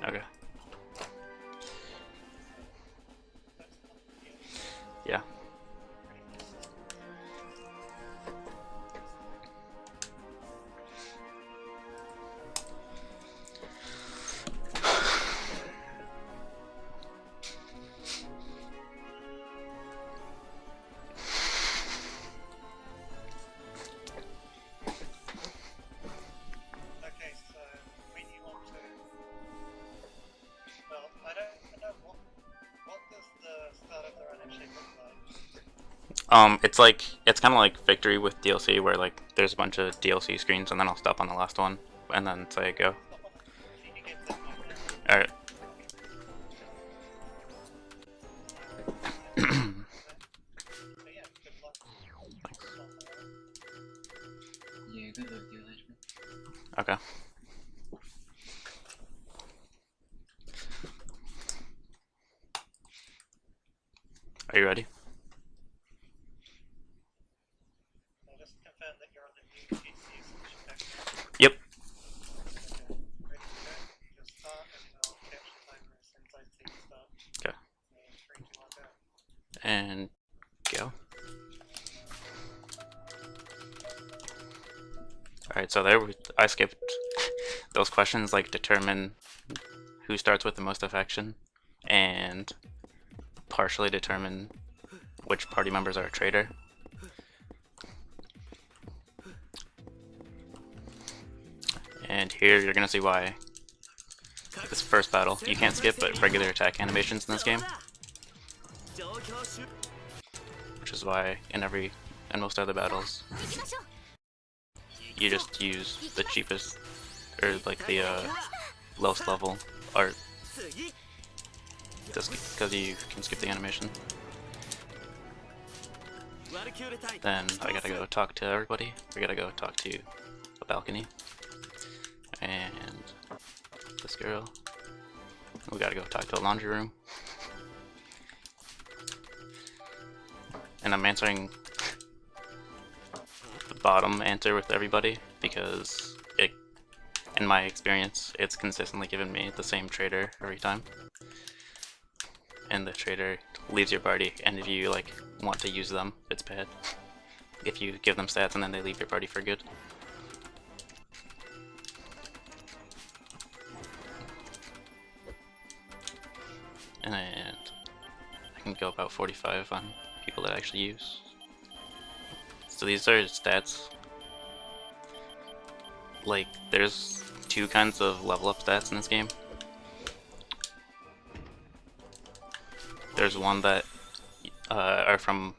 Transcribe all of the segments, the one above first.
Okay. Yeah. It's kind of like Victory with DLC, where like there's a bunch of DLC screens, and then I'll stop on the last one, and then say go. All right. Yeah, good luck, dear Legend. Okay. Are you ready? Yep. Okay. And go. Alright, so I skipped those questions, like determine who starts with the most affection, and partially determine which party members are a traitor. And here you're gonna see why this first battle, you can't skip but regular attack animations in this game. Which is why in most other battles, you just use the cheapest, or like the lowest level art, just because you can skip the animation. Then I gotta go talk to everybody. We gotta go talk to a balcony. And this girl. We gotta go talk to a laundry room. And I'm answering the bottom answer with everybody because in my experience, it's consistently given me the same trader every time. And the trader leaves your party, and if you like want to use them, it's bad. If you give them stats and then they leave your party for good. And I can go about 45 on people that I actually use. So these are stats. Like, there's two kinds of level up stats in this game. There's one that are from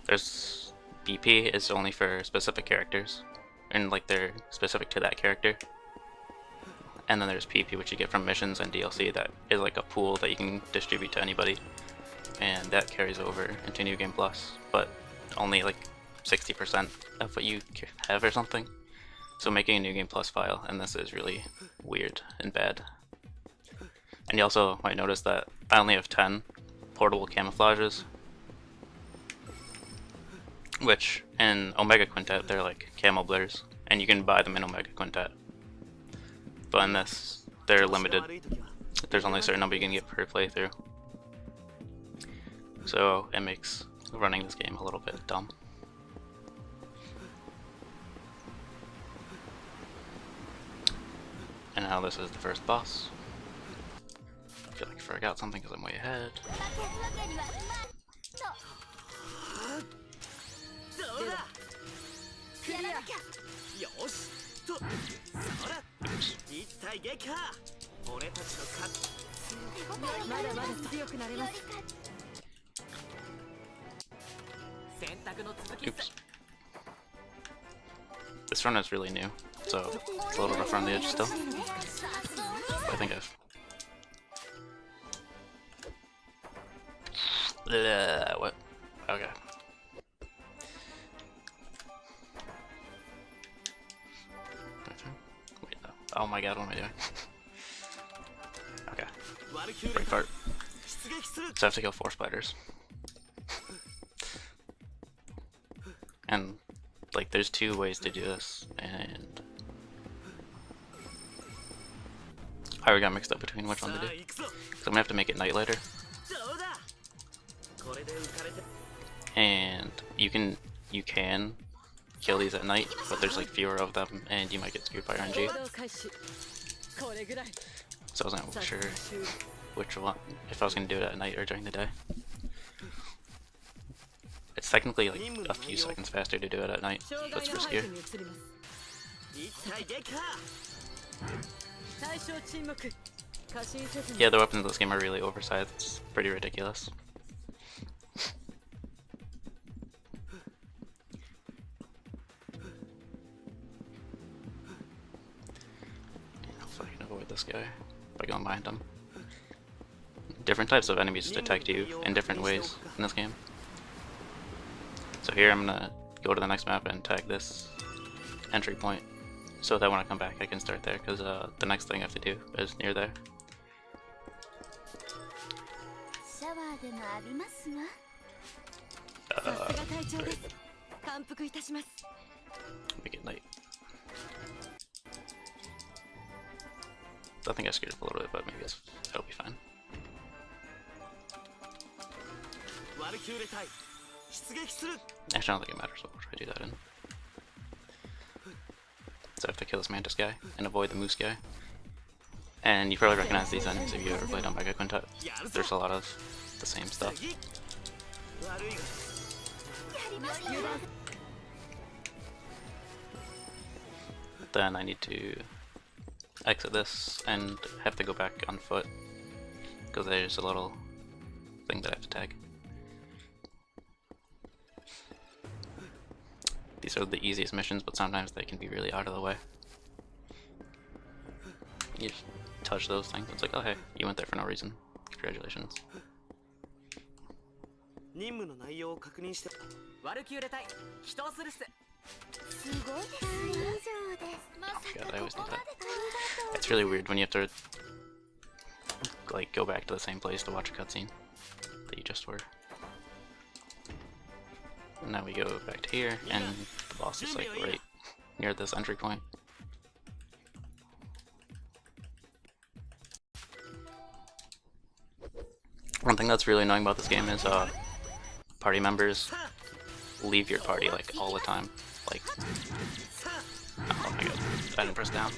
there's BP is only for specific characters, and like they're specific to that character. And then there's PP, which you get from missions and DLC, that is like a pool that you can distribute to anybody, and that carries over into New Game Plus, but only like 60% of what you have or something. So making a New Game Plus file, and this is really weird and bad. And you also might notice that I only have 10 portable camouflages, which in Omega Quintet they're like camo blurs, and you can buy them in Omega Quintet. But in this, they're limited. There's only a certain number you can get per playthrough. So it makes running this game a little bit dumb. And now this is the first boss. I feel like I forgot something because I'm way ahead. Oops. Oops. This run is really new, so it's a little rough around the edge still. But I think I've... what? Okay. Wait, no. Oh my god, what am I doing? Okay. Break part. So I have to kill 4 spiders. And, like, there's 2 ways to do this, and... I already got mixed up between which one to do. So I'm gonna have to make it night later. And you can kill these at night, but there's like fewer of them, and you might get screwed by RNG. So I wasn't sure which one, if I was gonna do it at night or during the day. It's technically like a few seconds faster to do it at night, but it's riskier. Yeah, the weapons in this game are really oversized. It's pretty ridiculous. Hopefully I can avoid this guy by going behind him. Different types of enemies detect you in different ways in this game. So here I'm gonna go to the next map and tag this entry point, so that when I come back I can start there, because the next thing I have to do is near there. Make it night. I think I screwed up a little bit, but maybe it'll be fine. Actually, I don't think it matters what order I do that in. So I have to kill this Mantis guy and avoid the Moose guy. And you probably recognize these enemies if you ever played on Mega Quintet. There's a lot of the same stuff. Then I need to exit this and have to go back on foot, because there's a little thing that I have to tag. These are the easiest missions, but sometimes they can be really out of the way. You just touch those things, it's like, oh hey, you went there for no reason. Congratulations. God, I always do that. It's really weird when you have to like go back to the same place to watch a cutscene that you just were. And now we go back to here, and the boss is like right near this entry point. One thing that's really annoying about this game is party members leave your party like all the time. Like, oh my god, I didn't press down.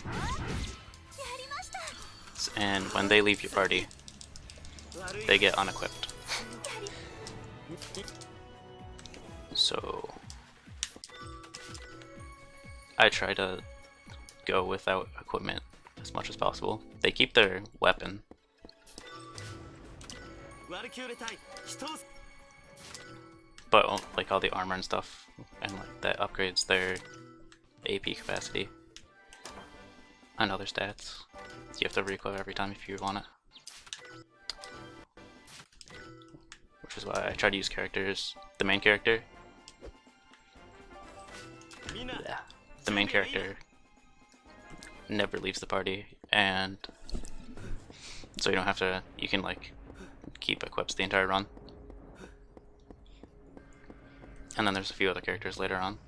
And when they leave your party, they get unequipped. So I try to go without equipment as much as possible. They keep their weapon, but like all the armor and stuff, and like that upgrades their AP capacity and other stats. So you have to re-equip every time if you want it. Which is why I try to use characters. The main character. Yeah, the main character never leaves the party, and so you don't have to. You can like keep equips the entire run. And then there's a few other characters later on.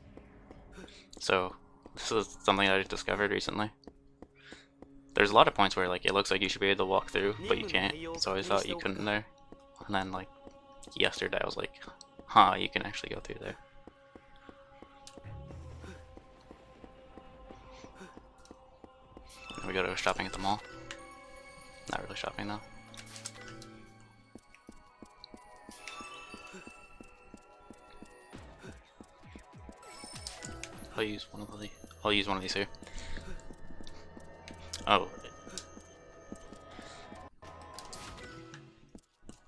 So this is something that I discovered recently. There's a lot of points where like it looks like you should be able to walk through, but you can't. So I thought you couldn't there. And then like yesterday I was like, huh, you can actually go through there. And we go to shopping at the mall. Not really shopping though. I'll use one of these here. Oh.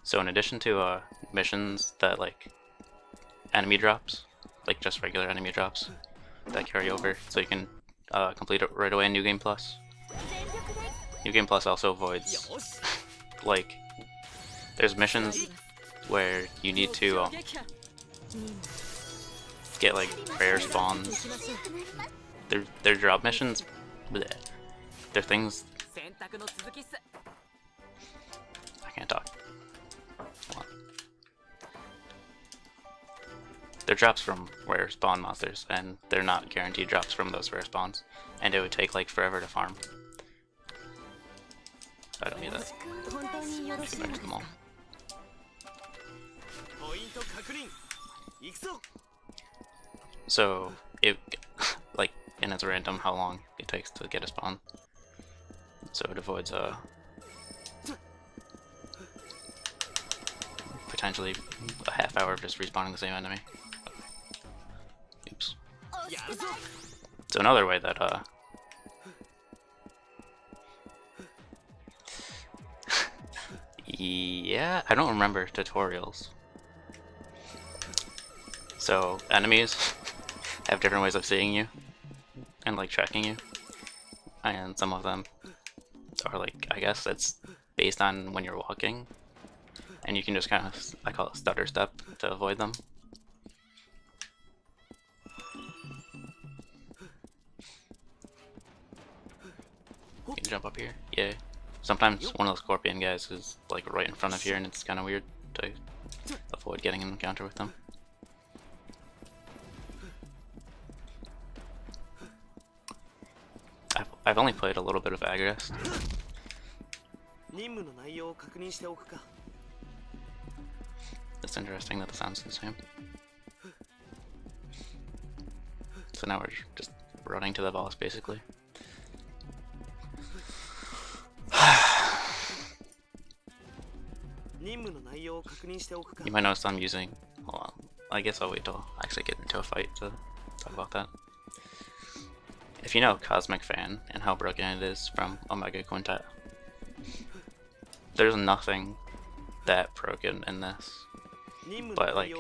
So in addition to missions that like enemy drops, like just regular enemy drops that carry over, so you can complete it right away in New Game Plus. New Game Plus also avoids like there's missions where you need to get like rare spawns. They're drop missions. Bleh. They're things. I can't talk. Hold on. They're drops from rare spawn monsters, and they're not guaranteed drops from those rare spawns. And it would take like forever to farm. I don't need that. Shoot back to them all. So it like, and it's random how long it takes to get a spawn. So it avoids potentially a half hour of just respawning the same enemy. Oops. So another way that yeah, I don't remember tutorials. So enemies have different ways of seeing you and like tracking you, and some of them are like, I guess it's based on when you're walking, and you can just kind of, I call it stutter step, to avoid them. You can jump up here, yeah. Sometimes one of those scorpion guys is like right in front of here, and it's kind of weird to avoid getting an encounter with them. I've only played a little bit of Agrest. It's interesting that the sound's the same. So now we're just running to the boss, basically. You might notice I'm using... Hold on. I guess I'll wait till I actually get into a fight to talk about that. If you know Cosmic Fan and how broken it is from MK2, there's nothing that broken in this. But like,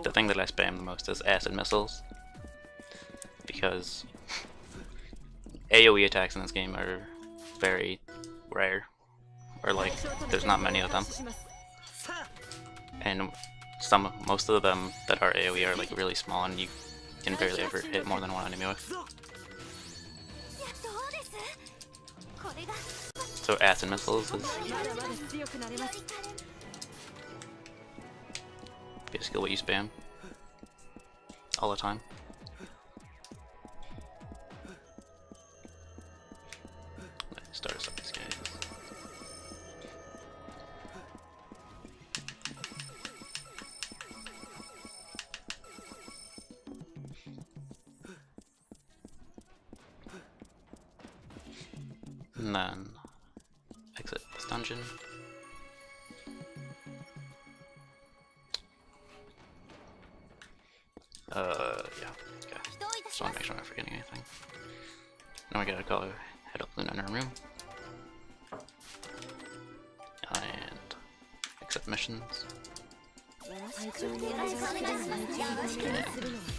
the thing that I spam the most is acid missiles, because AoE attacks in this game are very rare, or like there's not many of them, and most of them that are AoE are like really small, and you can barely ever hit more than one enemy with. So acid missiles is basically what you spam all the time. Let's start us up these guys. And then exit this dungeon. Yeah, okay. Just want to make sure I'm not forgetting anything. Now we gotta go head up in our room. And accept missions. And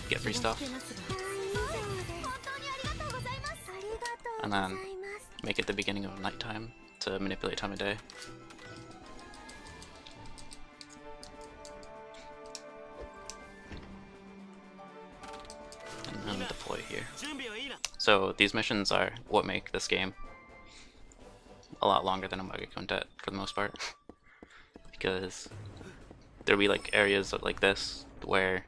get free stuff. And then make it the beginning of nighttime to manipulate time of day. And then deploy here. So these missions are what make this game a lot longer than MK2 for the most part. Because there'll be like areas like this where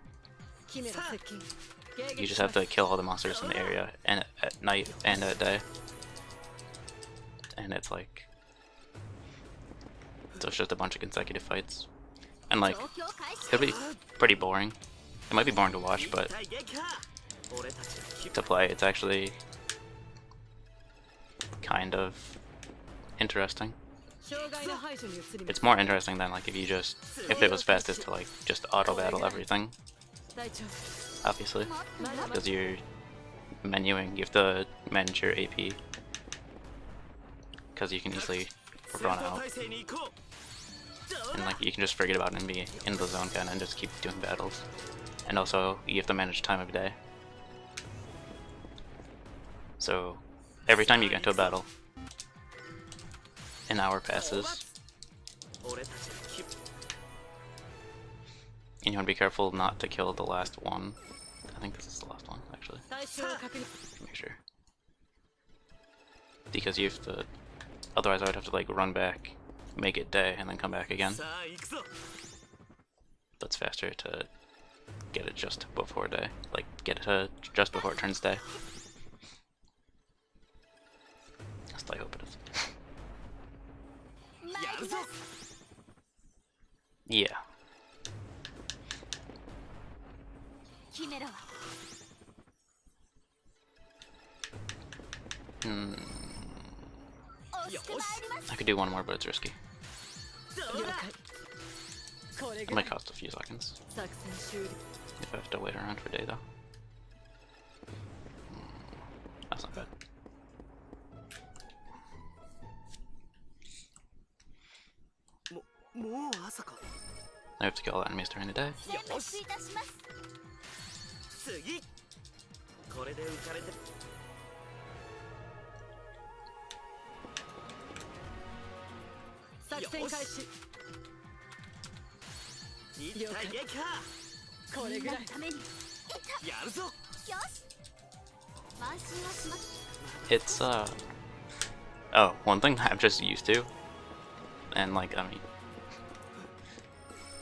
you just have to kill all the monsters in the area, and at night and at day. And it's like, so it's just a bunch of consecutive fights, and like, it'll be pretty boring. It might be boring to watch, but to play, it's actually kind of interesting. It's more interesting than like if it was fastest to like just auto battle everything, obviously, because you're menuing, you have to manage your AP, because you can easily run out, and like you can just forget about it and be in the zone kind of and just keep doing battles. And also you have to manage time of day, so every time you get into a battle, an hour passes, and you want to be careful not to kill the last one. I think this is the last one, actually. Make sure, because you have to, otherwise I would have to like run back, make it day, and then come back again. That's faster to get it just before day, like get it to just before it turns day. At least I hope it is. Yeah. I could do one more, but it's risky. It might cost a few seconds. If I have to wait around for data. That's not bad. I have to kill enemies during the day. It's oh, one thing I'm just used to, and like, I mean,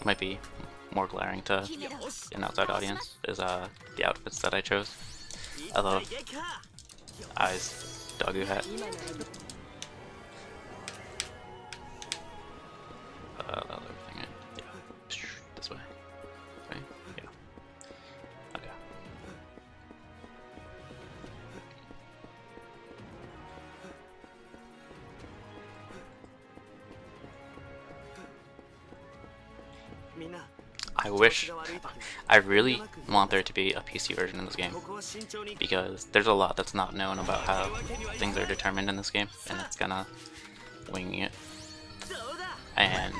might be more glaring to an outside audience, is the outfits that I chose. I love Ai's Dogu hat. Everything in. Yeah. This way. Right? Yeah. Okay. I really want there to be a PC version in this game, because there's a lot that's not known about how things are determined in this game, and it's kinda winging it. And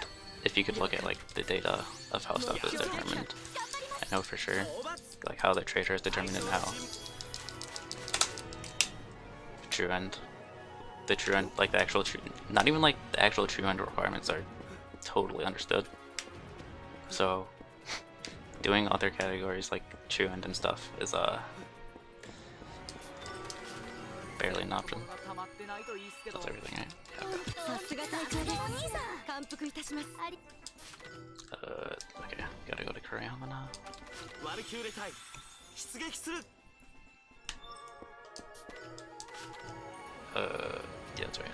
if you could look at like the data of how stuff is determined, I know for sure like how the traitor is determined and how the true end, like the actual true, not even like the actual true end requirements are totally understood. So doing other categories like true end and stuff is barely an option. That's everything, right? Okay, gotta go to Kuriyama now. Yeah, that's right.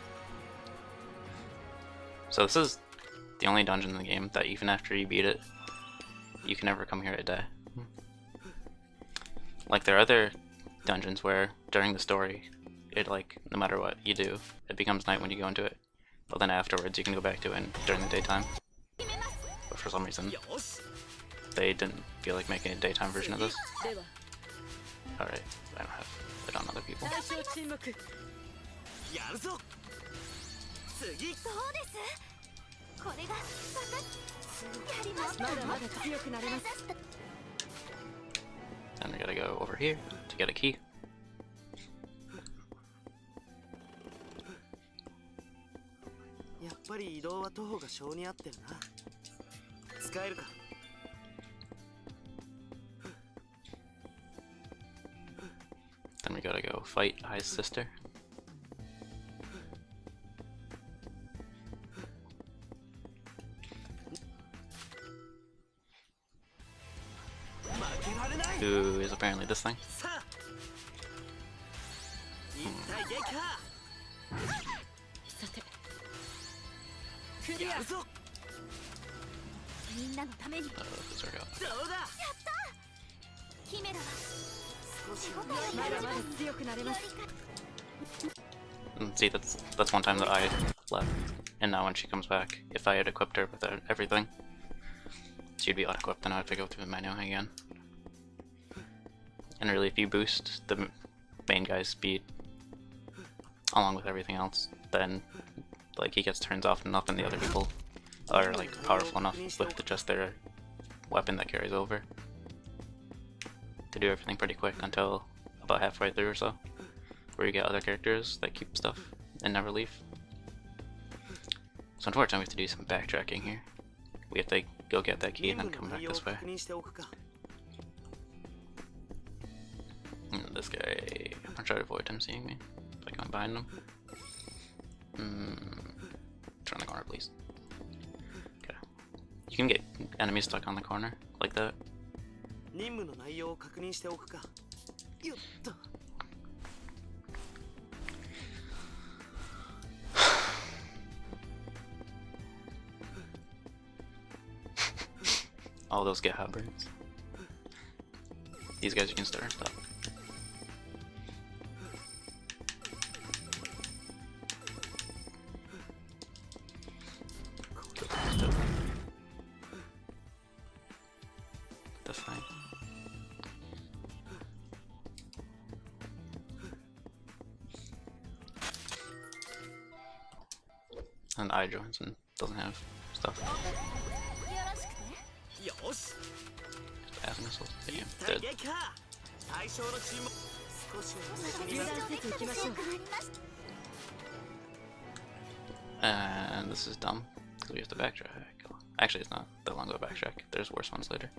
So this is the only dungeon in the game that even after you beat it, you can never come here at day. Like, there are other dungeons where during the story, it like, no matter what you do, it becomes night when you go into it. But then afterwards you can go back to it during the daytime. But for some reason, they didn't feel like making a daytime version of this. Alright, I don't have it on other people. Then we gotta go over here to get a key. Then we gotta go fight Ai's sister. Who is apparently this thing. See, that's one time that I left, and now when she comes back, if I had equipped her with everything, she'd be unequipped and I'd have to go through the menu again. And really, if you boost the main guy's speed along with everything else, then like he gets turns off enough and the other people are like powerful enough with just their weapon that carries over to do everything pretty quick until about halfway through or so, where you get other characters that keep stuff and never leave. So unfortunately we have to do some backtracking here. We have to go get that key and then come back this way. And this guy, I'm gonna try to avoid him seeing me by going behind him. Turn the corner, please. Okay. You can get enemies stuck on the corner like that. all those get hot birds. These guys you can start and stop. That's fine. And I joins and doesn't have stuff. Acid missiles. Damn, dead. And this is dumb because we have to backtrack. Actually, it's not that long of a backtrack. There's worse ones later.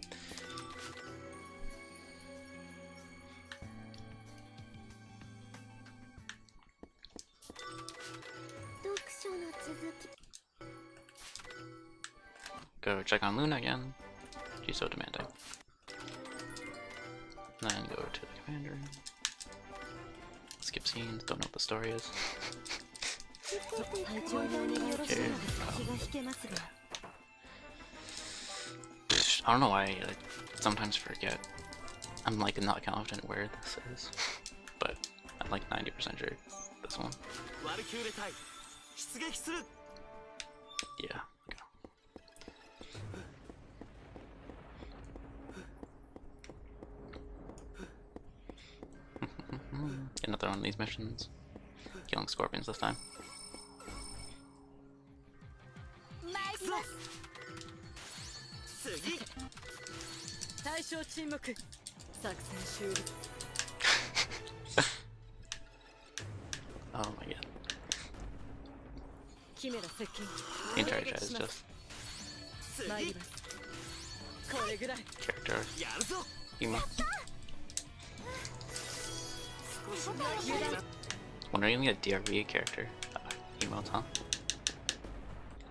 Go check on Luna again. She's so demanding. Then go to the commander. Skip scenes, don't know what the story is. Okay. I don't know why I sometimes forget. I'm like not confident where this is, but I'm like 90% sure this one. Yeah. Another one of these missions. Killing scorpions this time. Oh my god. The entire chat is just character emo. When are you gonna get DRV character emotes, huh?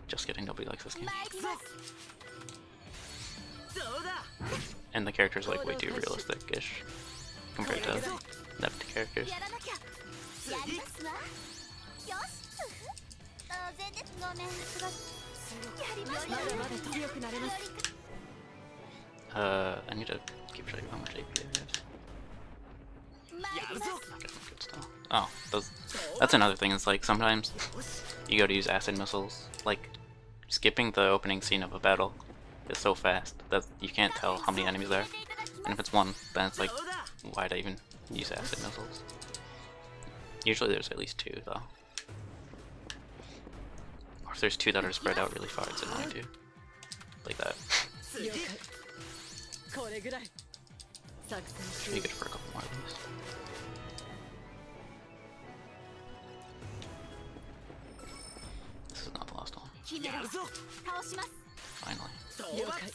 Just kidding, nobody likes this game. And the character's like way too realistic-ish compared to Nept characters. I need to keep track of how much AP I have. Oh, that's another thing. It's like sometimes you go to use acid missiles, like skipping the opening scene of a battle is so fast that you can't tell how many enemies there are. And if it's one, then it's like, why'd I even use acid missiles? Usually there's at least two though. Or if there's two that are spread out really far, it's annoying too. Like that. Should be good for a couple more of these. This is not the last one. Finally. Okay.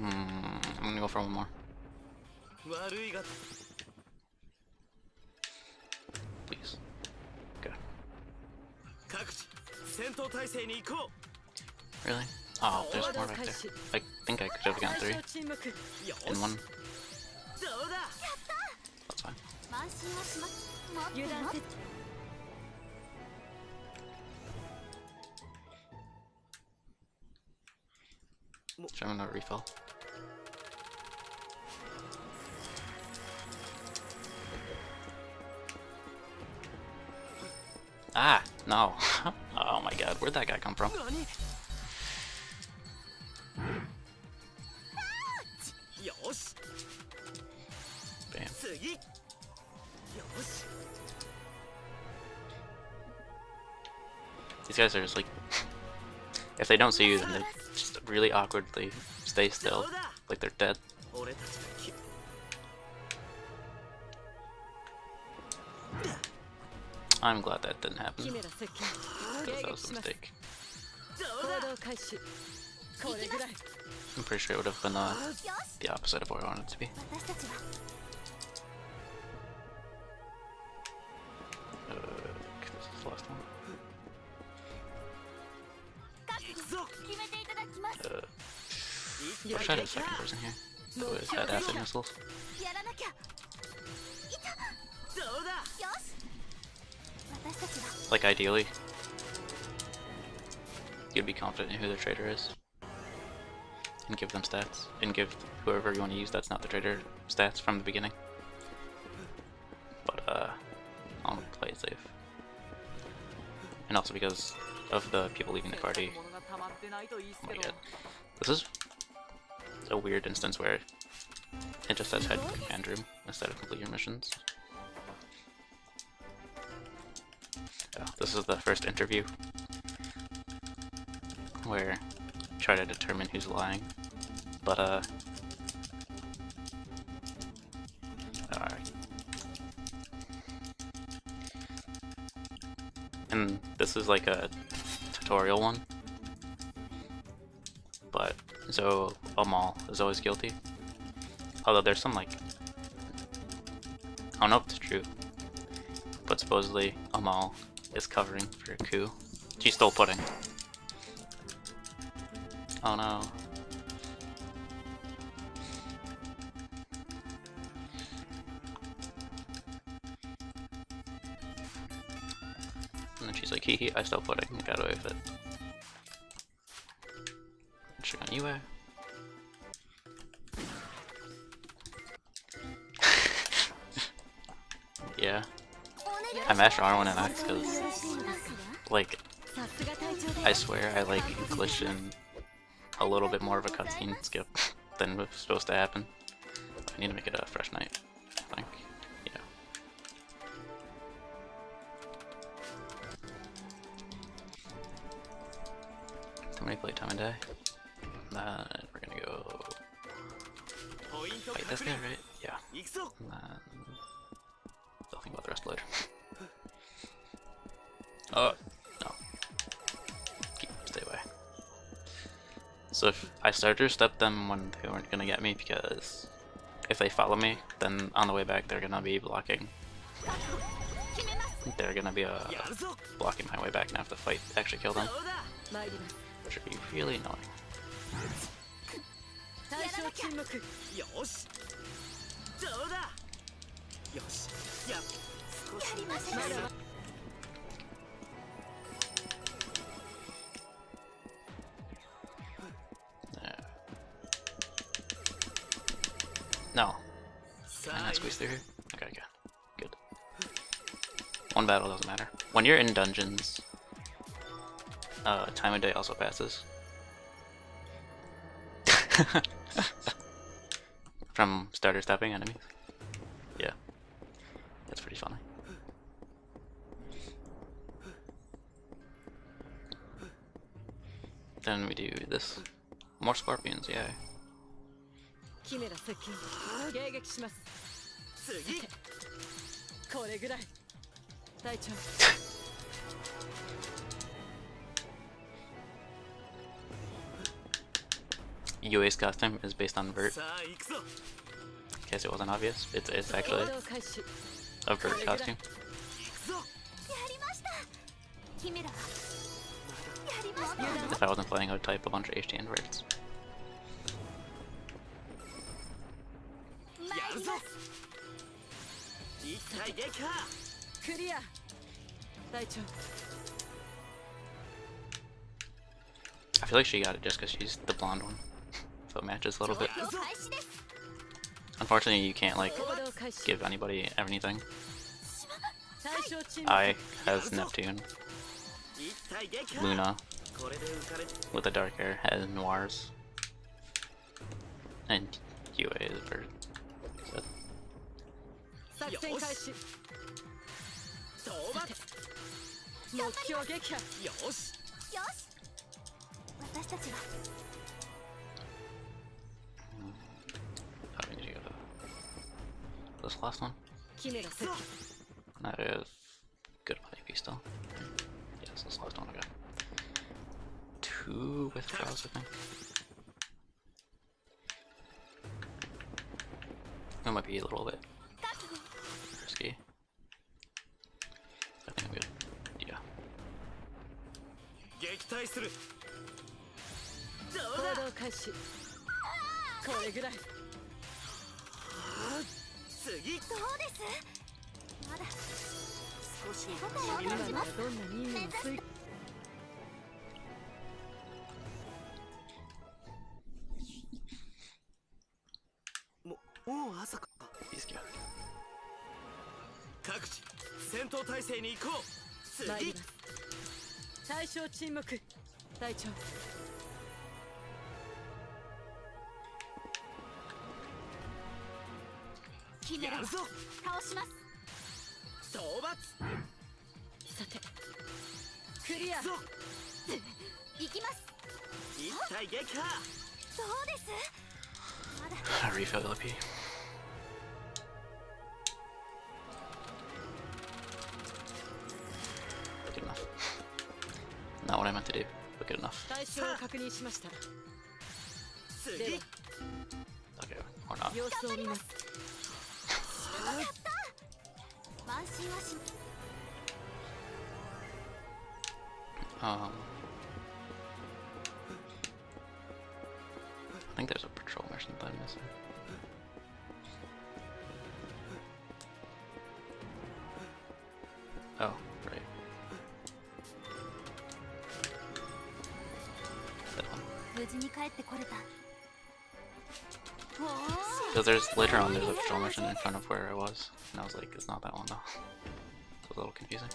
I'm gonna go for one more. Please. Okay. Really? Oh, there's more back there. I think I could have gotten 3 in one. That's fine. Should I have a refill? Ah, no. Oh my god, where'd that guy come from? Bam. These guys are just like, if they don't see you, then they just really awkwardly stay still, like they're dead. I'm glad that didn't happen, because that was a mistake. I'm pretty sure it would have been the opposite of what I wanted it to be. I'll try the second person here. Who has had acid missiles? Like ideally, you'd be confident in who their trader is, and give them stats, and give whoever you want to use that's not the trader stats from the beginning. But I'm gonna play it safe, and also because of the people leaving the party. Oh my god, this is a weird instance where it just says head command room instead of complete your missions. This is the first interview where try to determine who's lying, but alright. And this is like a tutorial one, but so Amal is always guilty. Although there's some like, I don't know if it's true, but supposedly Amal is covering for a coup. She stole pudding. Oh no. And then she's like, hee hee, I stole pudding, I got away with it. Check on you, Yeah. I mashed R1 and X because, like, I swear I like glitched in a little bit more of a cutscene skip than was supposed to happen. I need to make it a fresh night, I think. Yeah. How many playtime a day? We're gonna go fight this guy, right? Yeah. And then I'll think about the rest later. Oh, no. Stay away. So if I starter step them when they weren't gonna get me, because if they follow me, then on the way back they're gonna be blocking. They're gonna be blocking my way back and I have to fight to actually kill them. Which would be really annoying. No. Can I not squeeze through here? Okay, good. Good. One battle doesn't matter. When you're in dungeons, time of day also passes. From starter stepping enemies. Yeah. That's pretty funny. Then we do this. More scorpions, yeah. UA's costume is based on Vert. In case it wasn't obvious, it's actually a Vert costume. If I wasn't playing, I would type a bunch of HDN Verts. I feel like she got it just because she's the blonde one, so it matches a little bit. Unfortunately, you can't like give anybody anything. I has Neptune, Luna with the dark hair has Noirs, and UA is Vert. How did you go to this last one? That is good AP still. Yes, this last one I got 2 withdrawals, I think. That might be a little bit risky. I think I'm good. Yeah. 動開始。これぐらい。次。どうです？まだ。少し手応えを感じます。どんな任務も遂行。もう朝か。各地戦闘態勢に行こう。参ります。対象沈黙。隊長。やるぞ。倒します。討伐。さてクリア。行きます。一体撃破。どうです？まだ。Refill LP. Good enough. Not what I meant to do, but good enough. 対象を確認しました。Okay, or not. 様子を見ます。I think there's a patrol mission that I'm missing. Oh, right. That one. Because there's later on there's a patrol mission in front of where I was, and I was like, it's not that one though. It was a little confusing.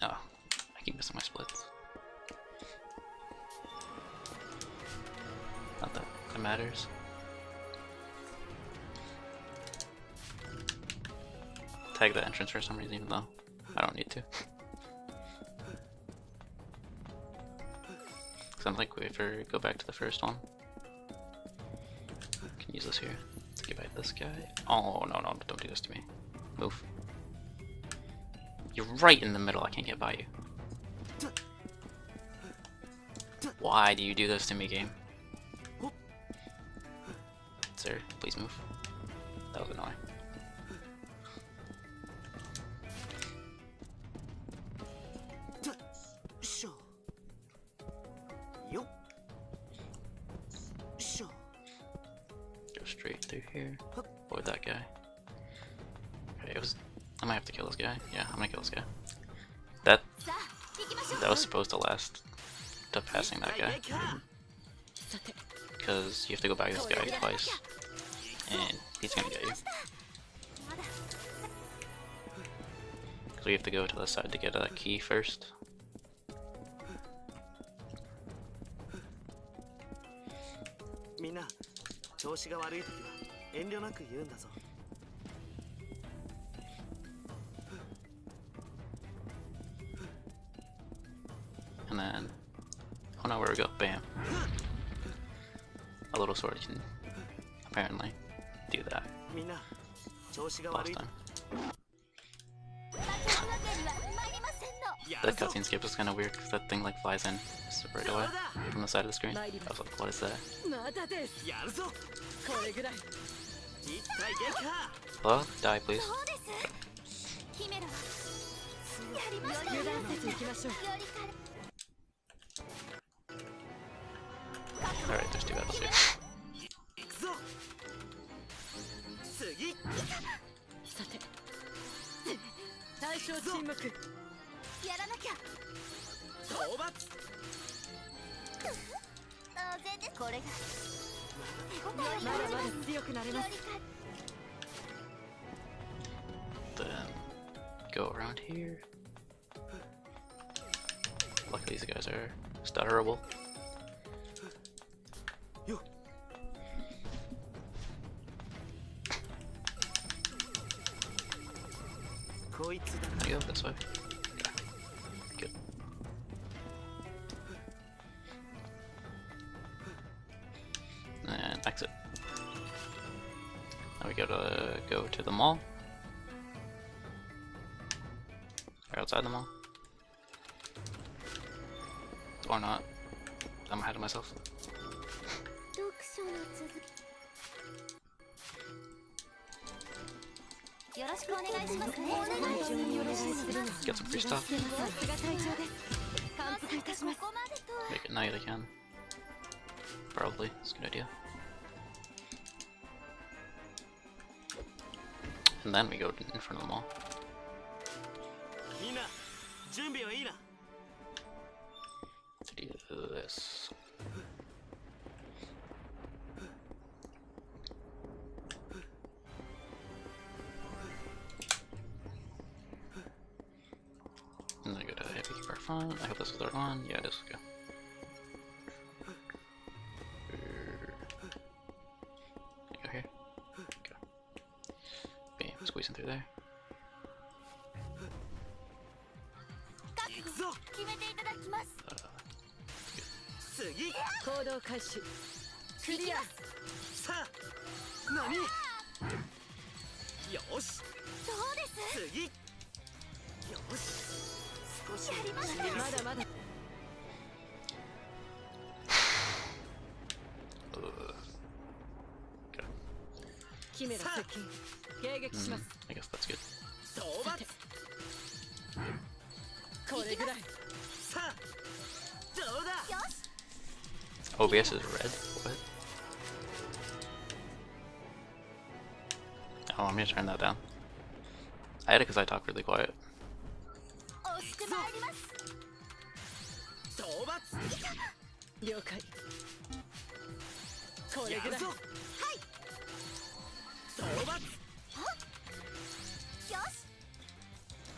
Oh, I keep missing my splits. Not that it matters. Tag the entrance for some reason, even though I don't need to. Cause I'm like, wait for go back to the first one. Can use this here to get back this guy. Oh no, don't do this to me. Move. You're right in the middle. I can't get by you. Why do you do this to me, game? Sir, please move. That was annoying. Go straight through here. Avoid that guy. Okay, I might have to kill this guy. Yeah, I'm gonna kill this guy. That was supposed to last to passing that guy. Because you have to go back this guy twice. And he's gonna get you. So you have to go to the side to get a key first. And then, oh no, where we go? Bam. A little sword can apparently do that. Last time. That cutscene skip is kind of weird because that thing like flies in right away from the side of the screen. I was like, what is that? Hello? Die, please. Alright, there's two battles here. Then go around here. Luckily these guys are stutterable. Can I go this way? Yeah. Good. And exit. Now we gotta go to the mall. Or outside the mall. Or not. I'm ahead of myself. Get some free stuff. Make it night I can. Probably, it's a good idea. And then we go in front of them all. To do this. And then go to Happy Keep Our Fun. I hope this is the right one. Yeah, it is. Go. Go here. Go. Bam, squeezing through there. I guess that's good. OBS is red? What? Oh, I'm gonna turn that down. I had it because I talk really quiet.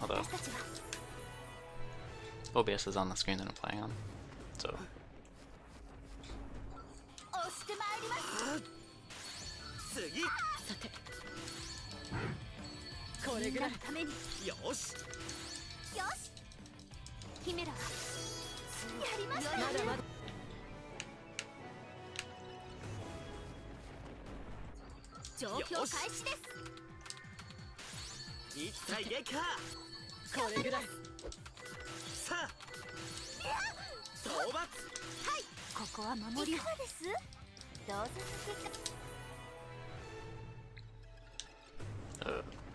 Although OBS is on the screen that I'm playing on, so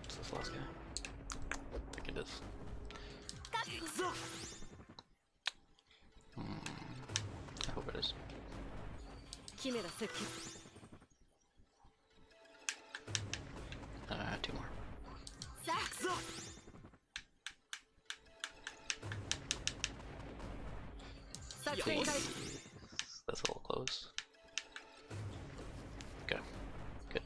is this last guy? I think it is. I hope it is. Two more. That's a little close. Okay, good.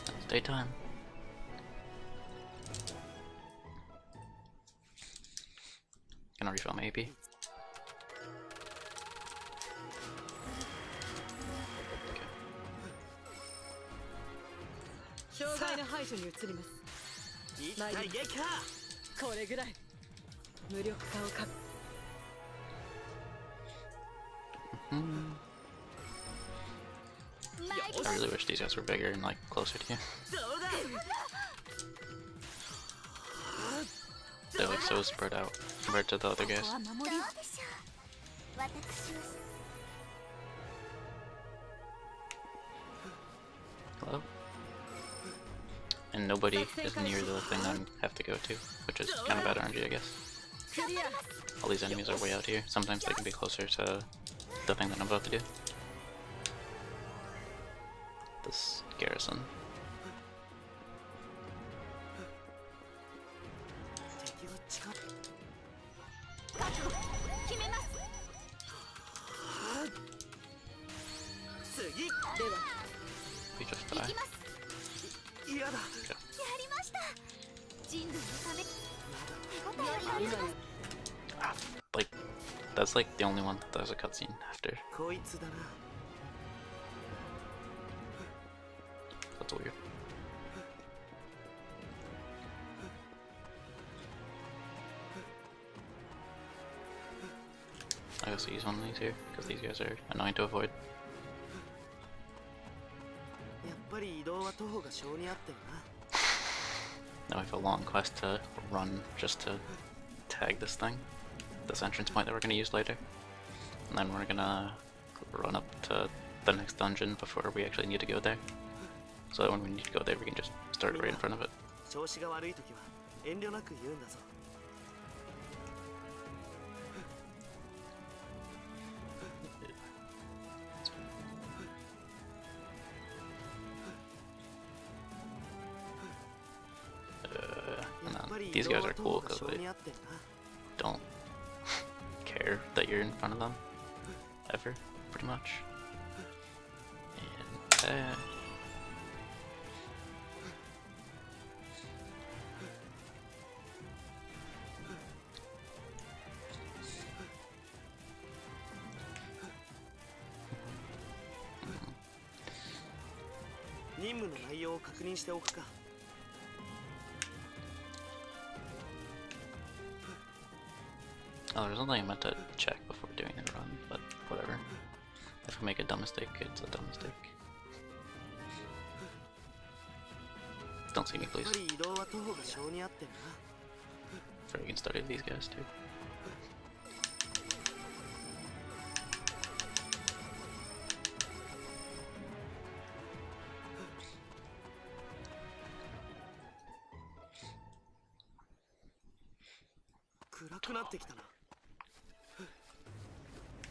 It's daytime. Gonna refill my AP. I really wish these guys were bigger and like closer to you. They're like so spread out compared to the other guys. Hello? And nobody is near the thing I have to go to, which is kind of bad RNG, I guess. All these enemies are way out here. Sometimes they can be closer to the thing that I'm about to do. This garrison. We just die. Like, that's like the only one that there's a cutscene after. That's weird. I guess I'll use one of these here, because these guys are annoying to avoid. Now we have a long quest to run just to tag this thing, this entrance point that we're going to use later. And then we're going to run up to the next dungeon before we actually need to go there. So that when we need to go there, we can just start right in front of it. 調子が悪い時は遠慮なく言うんだぞ。These guys are cool because they don't care that you're in front of them ever, pretty much. And任務の内容を確認しておくか。oh, there's something I meant to check before doing the run, but whatever. If I make a dumb mistake, it's a dumb mistake. Don't see me, please. やっぱり移動は徒歩が性に合ってるな。 So you can study these guys too. 暗くなってきたな。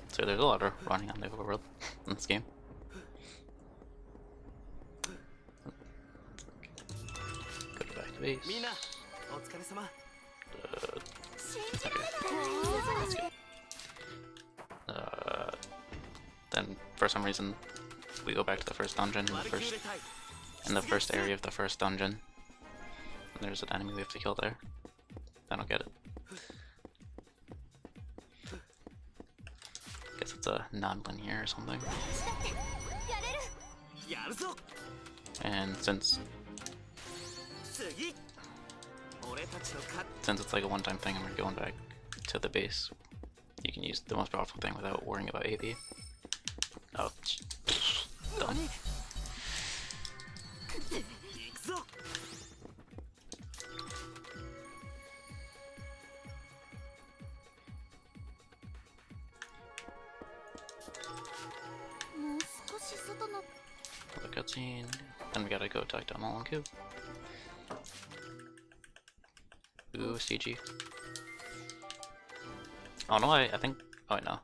So there's a lot of running on the overworld in this game. Go back to base. みんな、お疲れ様。 Then for some reason we go back to the first dungeon in the first area of the first dungeon. And there's an enemy we have to kill there. I don't get it. Guess it's a non-linear or something. And since it's like a one-time thing and we're going back to the base, you can use the most powerful thing without worrying about AP. Oh, dumb. Another cutscene. Then we gotta go talk to Malanku. Ooh, CG. Oh no, I think. Oh no.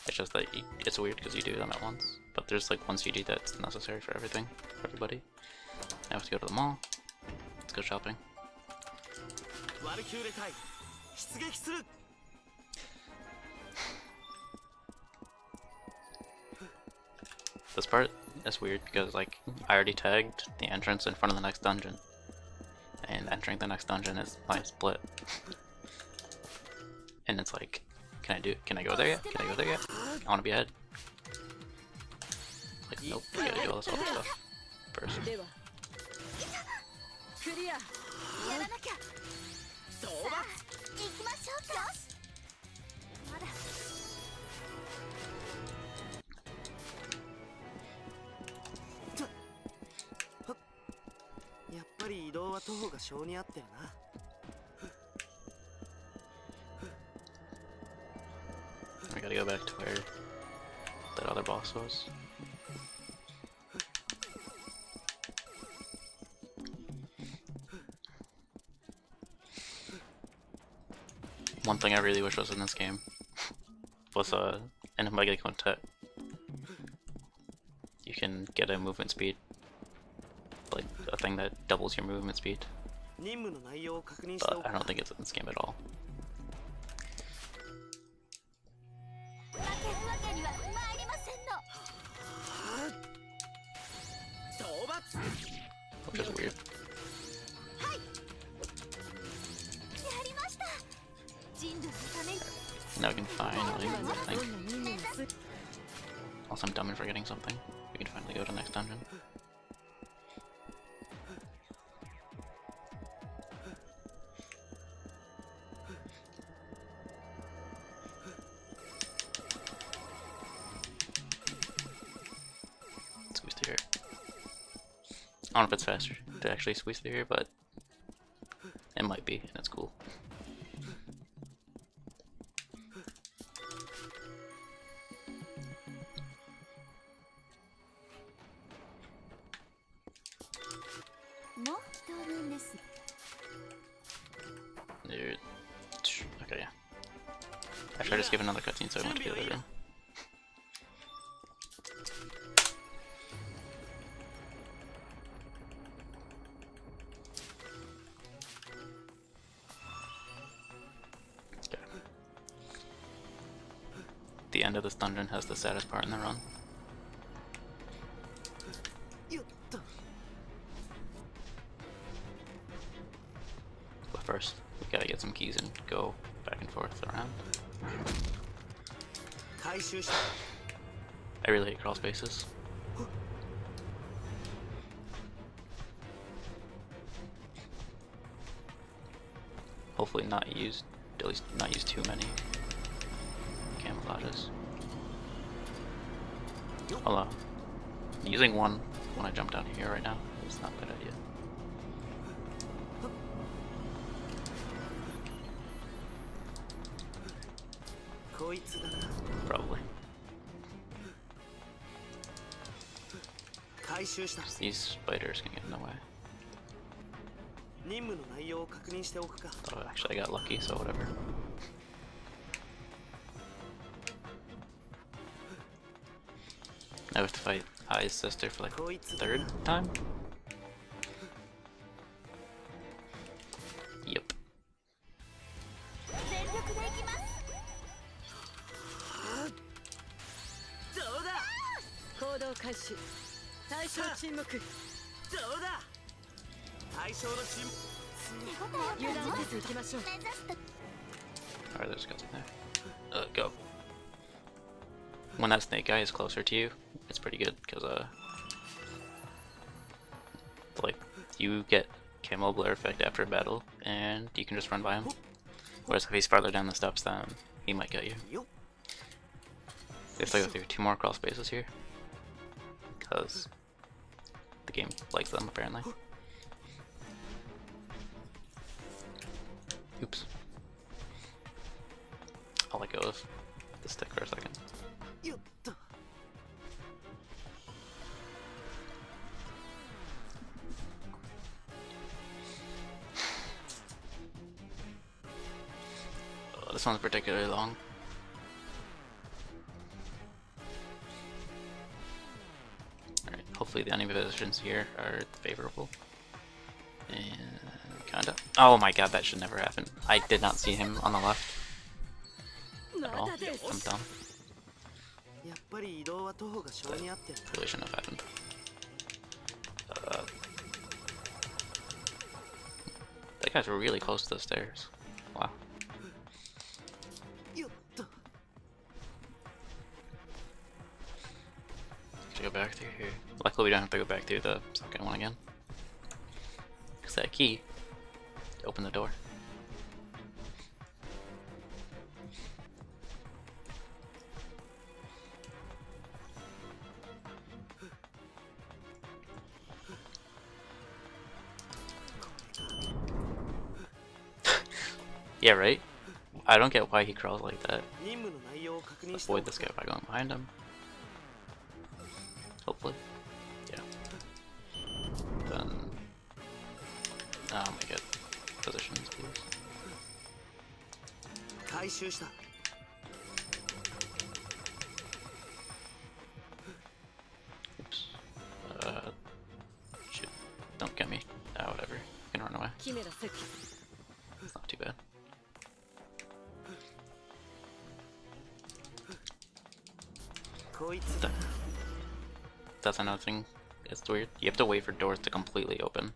It's just that it's weird because you do them at once. But there's like one CG that's necessary for everything, for everybody. Now we have to go to the mall. Let's go shopping. This part is weird because like I already tagged the entrance in front of the next dungeon. And entering the next dungeon is my split. And it's like, can I go there yet? Can I go there yet? I wanna be ahead. Like, nope, we gotta do all this other stuff first. We gotta go back to where that other boss was. One thing I really wish was in this game was an MK2. You can get a movement speed, like a thing that doubles your movement speed. But I don't think it's in this game at all. Which is weird. Now we can finally, I think, unless I'm dumb and forgetting something, we can finally go to the next dungeon. Squeeze through here. I don't know if it's faster to actually squeeze through here, but it might be, and it's cool. Dude. Okay, yeah. Actually, I just give another cutscene so I went to the other room. Okay. The end of this dungeon has the saddest part in the run. But first, we gotta get some keys and go back and forth around. I really hate crawl spaces. Hopefully not used, at least not use too many camouflages. Although, using one when I jump down here right now is not a good idea. Probably. These spiders can get in the way. Oh, actually I got lucky, so whatever. I have to fight Ai's sister for like the third time? Yep. Alright, there's guys in there. Go. When that snake guy is closer to you, it's pretty good, because like, you get camo blur effect after a battle, and you can just run by him. Whereas if he's farther down the steps, then he might get you. You have to go through 2 more crawl spaces here, because the game likes them, apparently. Oops. I'll let go of the stick for a second. Oh, this one's particularly long. Alright, hopefully the enemy positions here are favorable. And kinda. Oh my god, that should never happen. I did not see him on the left at all. I'm dumb. Really shouldn't have happened. That guy's really close to the stairs. Wow. Should go back through here. Luckily we don't have to go back through the second one again. Because that key to open the door. Yeah, right? I don't get why he crawls like that. Avoid this guy by going behind him. Hopefully. Yeah. Then... oh my god. Positions, please. Oops. Shoot. Don't get me. Whatever. You can run away. It's not too bad. That's another thing. It's weird. You have to wait for doors to completely open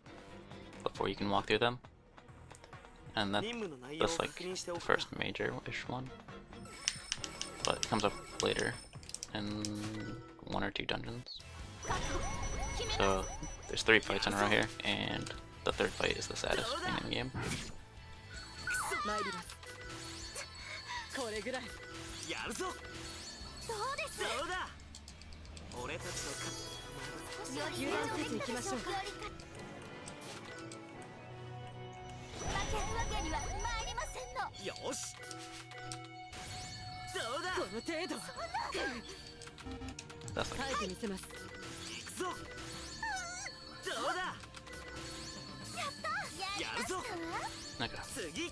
before you can walk through them. And that's like the first major-ish one. But it comes up later in 1 or 2 dungeons. So there's 3 fights in a row here, and the 3rd fight is the saddest thing in the game. That's like Okay. 次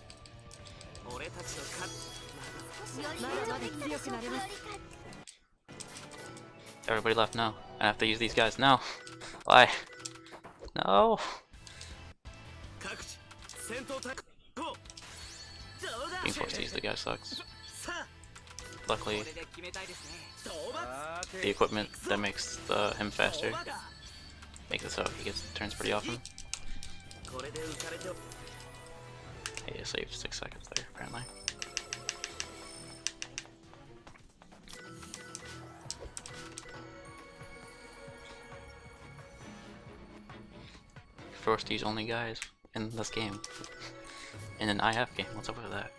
俺たちの勝まだまだ強くなれます。 Everybody left now. I have to use these guys now. Why? No. 各地戦闘タクどうだ Being forced to use the guy sucks. さあ Luckily, これで決めたいですね討伐 the equipment that makes him faster makes it so he gets turns pretty often. これで浮かれて Hey, I saved 6 seconds there, apparently. Forced to use only guys in this game. In an IF game, what's up with that?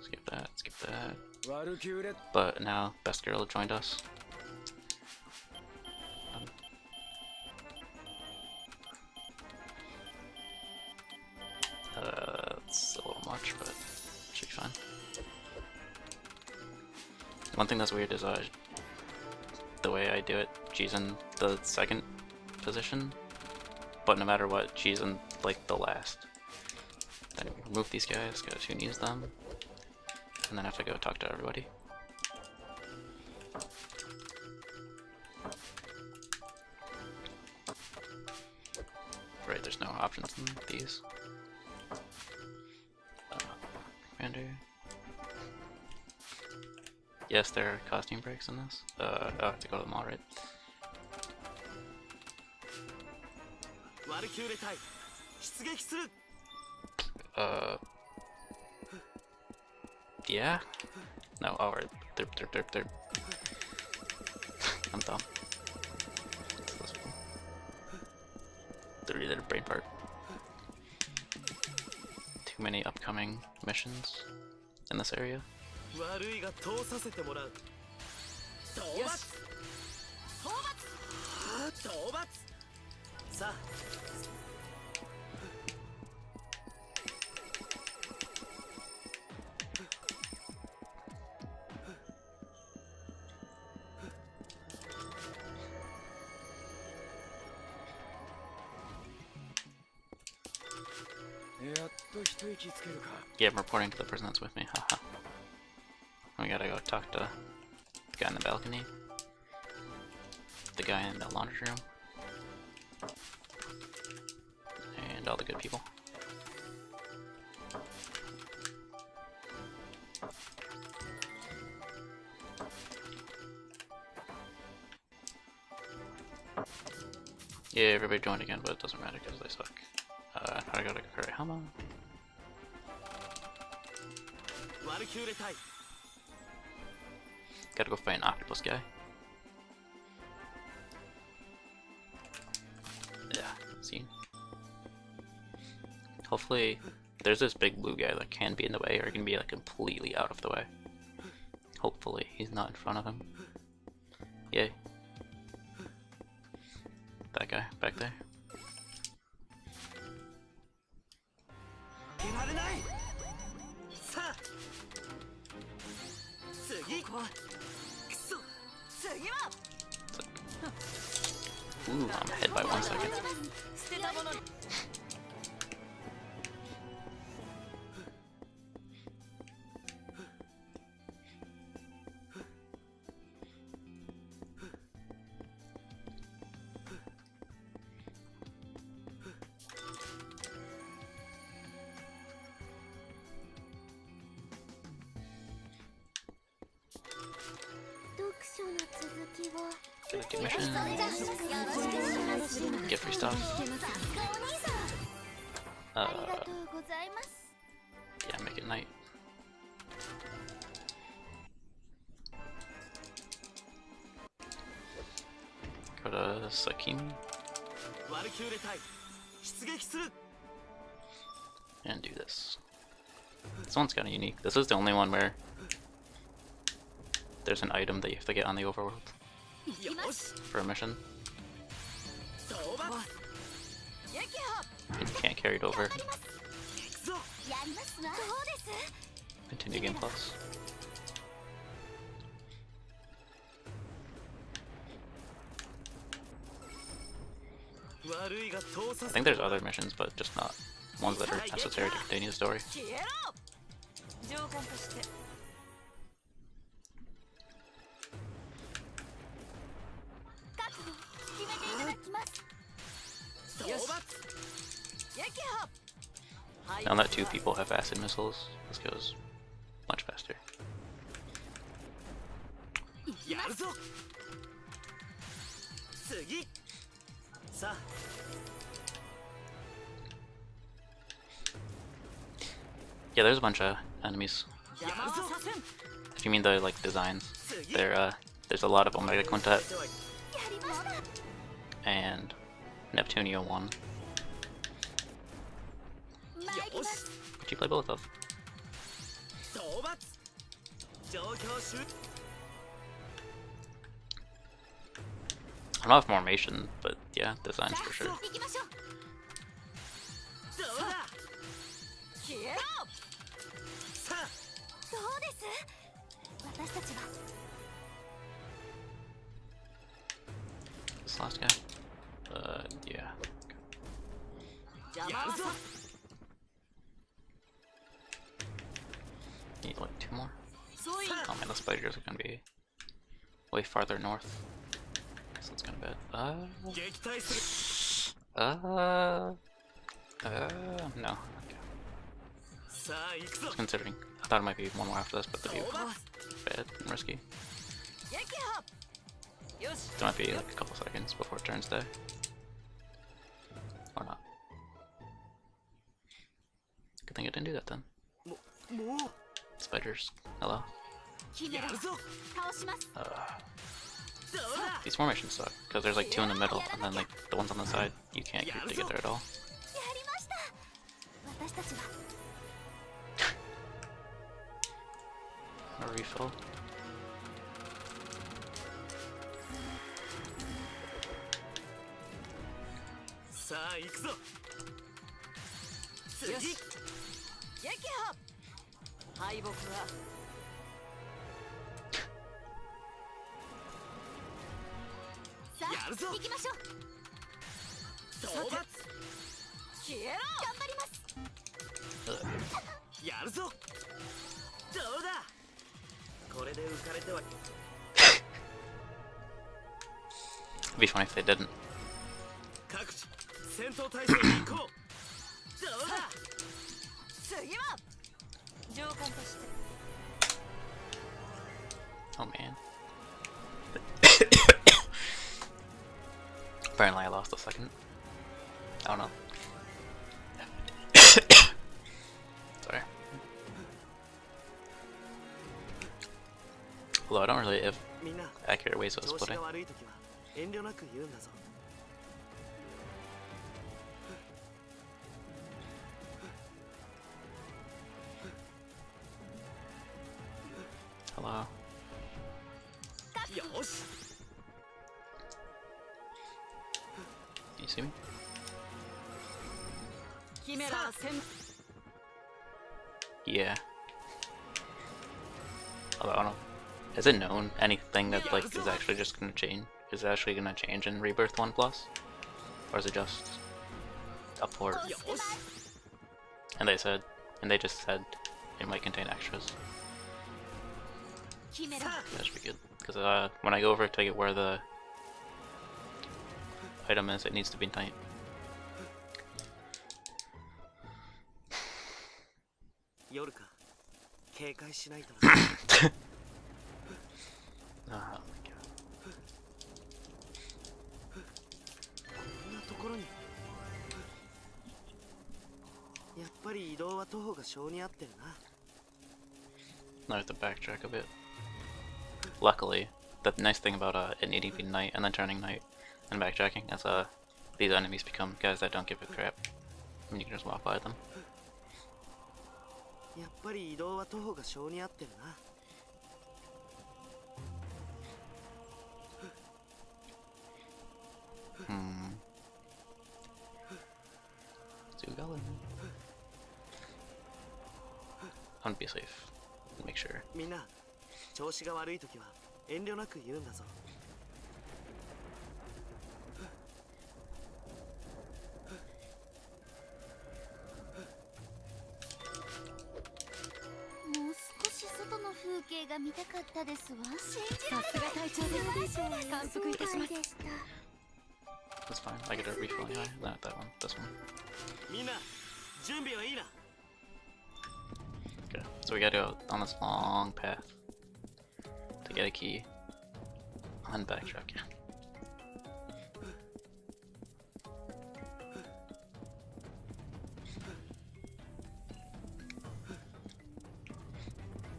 Skip that, skip that. But now, Best Girl joined us. It's a little much, but should be fine. One thing that's weird is the way I do it. She's in the second position, but no matter what, she's in like the last. Then remove these guys, go to use them, and then I have to go talk to everybody. Right, there's no options in these. Commander. Yes, there are costume breaks in this. Oh, I have to go to the mall, right? Valkyrie隊出撃する Yeah? No, oh, right. Derp. I'm dumb. The brain part. Too many upcoming missions in this area. 悪いが通させてもらう討伐討伐さあ Yeah, I'm reporting to the person that's with me. Haha. We gotta go talk to the guy in the balcony, the guy in the laundry room, and all the good people. Yeah, everybody joined again, but it doesn't matter because they suck. I gotta go to Hama. Gotta go fight an octopus guy. Yeah, see. Hopefully, there's this big blue guy that can be in the way or can be like completely out of the way. Hopefully, he's not in front of him. Yay. That guy back there. Ooh, I'm ahead by 1 second. Gotta do missions. Get free stuff. Yeah, make it night. Go to Sakimi. And do this. This one's kinda unique. This is the only one where there's an item that you have to get on the overworld for a mission. And you can't carry it over. Continue game plus. I think there's other missions, but just not ones that are necessary to continue the story. 消えろ上官として覚悟決めていただきますよし撃破 Now that 2 people have acid missiles, this goes much faster. やるぞ次さあ Yeah, there's a bunch of enemies. 邪魔はさせん If you mean the like designs, there's a lot of Omega Quintet やりました and Neptunio 1. 参ります Could you play both of? 討伐状況終 I don't have formation, but yeah, designs for sure. 行きましょうどうだ消えろさあどうです私たちは This last guy? Yeah. 邪魔はさ Need like 2 more. そうい Oh man, the spiders are gonna be way farther north. So it's kind of bad. 撃退する No. Okay. さあ行くぞ Considering, I thought it might be one more after this, but the view 討伐 bad and risky. 撃破よし There might be like a couple seconds before it turns day. Or not. Good thing I didn't do that then. もう Spiders, hello. キメラやるぞ 倒します どうだ These formations suck, because there's like 2 in the middle, and then like the ones on the side, you can't get to get there at all. やりました私たちは A refill. さあ行くぞよ次し撃破敗北はさあやるぞ行きましょう討伐消えろ頑張ります Ugh. やるぞどうだこれで浮かれては It'd be funny if they didn't. 各地戦闘態勢に行こうどうだ次は上官として Oh man. Apparently I lost a second. I don't know. Sorry. Although I don't really have みんな accurate ways of 調子 splitting. が悪い時は遠慮なく言うんだぞ Hello. よし Can you see me? キメラ戦 Yeah. Although I don't know. Is it known anything that like is actually just gonna change? Is it actually gonna change in Rebirth 1 Plus? Or is it just a port? よし And they just said it might contain extras. キメラ That should be good. Because when I go over to get where the item is, it needs to be tight. 夜か警戒しないとな Oh my god. こんなところにやっぱり移動は徒歩が性に合ってるな Now I have to backtrack a bit. Luckily, the nice thing about it needing to be night and then turning night and backtracking is these enemies become guys that don't give a crap. And you can just walk by them. やっぱり移動は徒歩が性に合ってるな Zugalin. I'm gonna be safe. Make sure. みんな調子が悪い時は遠慮なく言うんだぞ風景が見たかったですわ。さすが隊長です。感服いたします。 That's fine. I get a refill anyway. Not that one. This one. みんな準備はいいな。 Okay. So we gotta go on this long path to get a key. And backtrack. Yeah.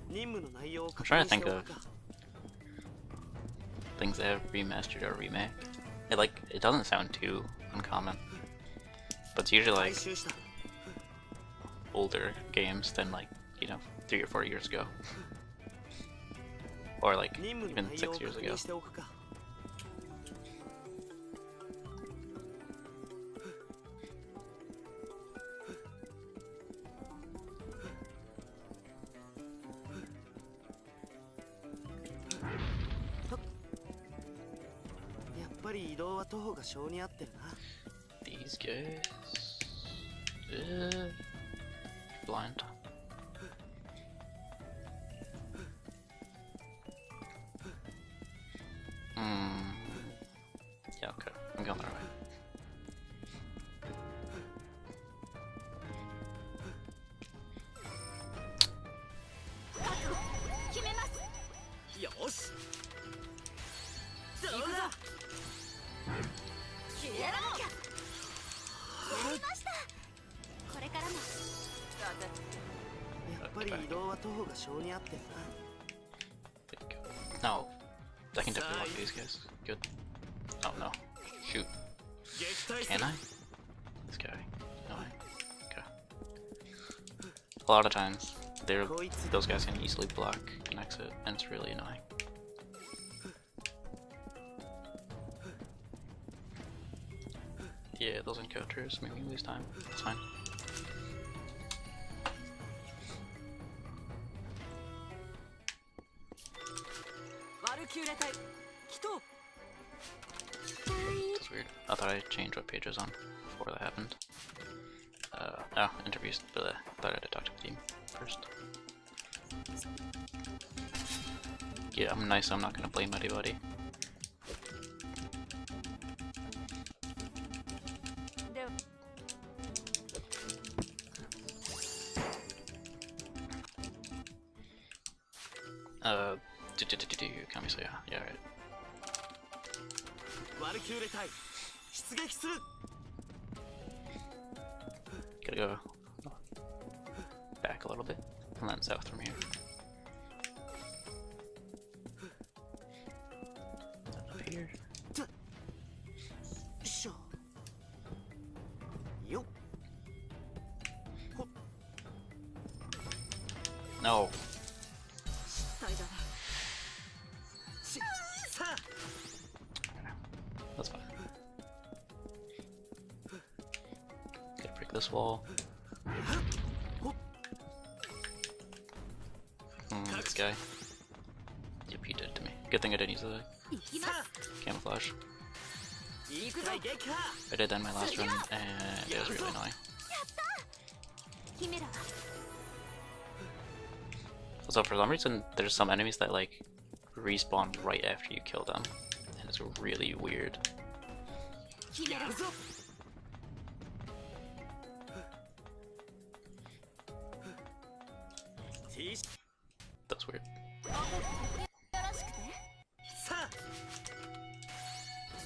任務の内容を I'm 確 trying 認 to して think お of くか。 things that have remastered or remake. It doesn't sound too uncommon, but it's usually 回 like 収した。 older games than like 3 or 4 years ago, or like 任務の even 内容を 6 years 確 ago. 認しておくか。 やっぱり移動は徒歩が性に合ってるな。 These guys, blind. Yeah, okay. I'm going the right way. 決めます。よし。どうだ。やらなきゃ。やりました。これからも。やっぱり移動は徒歩が性に合ってるな。 No, I can definitely walk these guys. Good. Oh no. Shoot. 撃退す Can る。 I? This guy. No, okay. A lot of times, those guys can easily block an exit, and it's really annoying. Yeah, those encounters make me lose time. It's fine. It's weird. I thought I changed what page I was on before that happened. Oh, interviews, but I thought I had to talk to the team first. Yeah, I'm nice, I'm not gonna blame anybody. Kami, so yeah, right. ワルキューレ隊出撃する。 Gotta go back a little bit, and then south from here. Up here. しょ。よっ。 No. さあ。 That's fine. Gotta break this wall. This guy. Yep, he did it to me. Good thing I didn't use the camouflage. いい対撃か。 I did that in my last run, and it was really annoying. キメラは So for some reason, there's some enemies that like respawn right after you kill them, and it's really weird. やるぞ。 That's weird. よろしくて。さあ。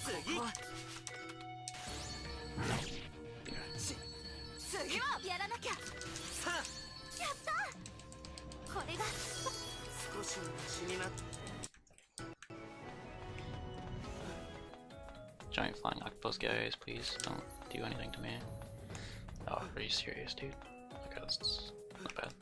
次。 次はやらなきゃ。さあ。やった。これが。少しマシになった。 Giant flying octopus guys, please don't do anything to me. Oh, are you serious, dude? Okay, that's not bad.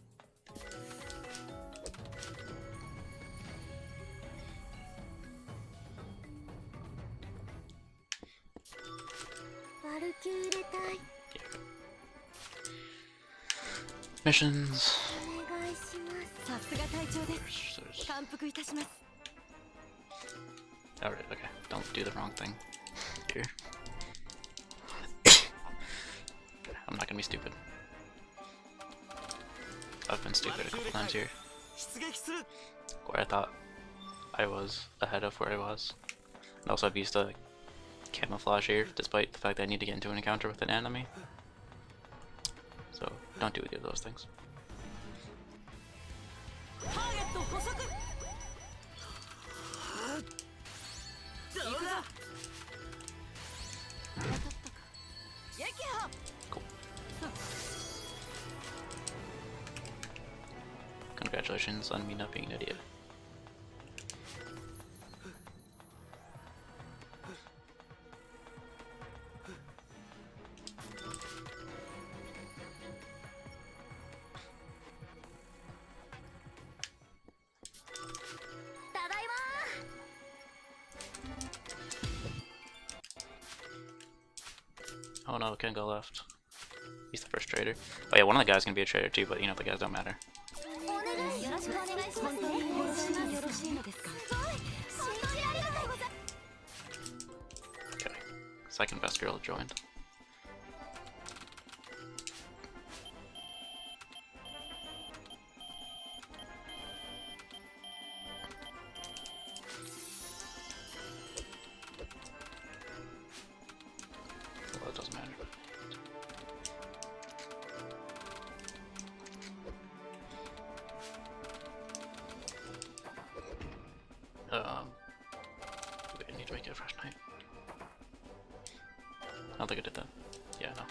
Yeah. Missions. お願いします。さすが隊長です。 There's- 感服いたします。 Alright, okay. Don't do the wrong thing here. I'm not gonna be stupid. I've been stupid a couple times here. where I thought I was ahead of where I was. And also I've used a camouflage here, despite the fact that I need to get into an encounter with an enemy. So don't do either of those things. Cool. Congratulations on me not being an idiot. Oh no, can't go left. He's the first trader. Oh yeah, one of the guys can be a trader too, but you know the guys don't matter. Okay, second best girl joined. Well, it doesn't matter. Do we need to make it a fresh night? I don't think I did that. Yeah, no.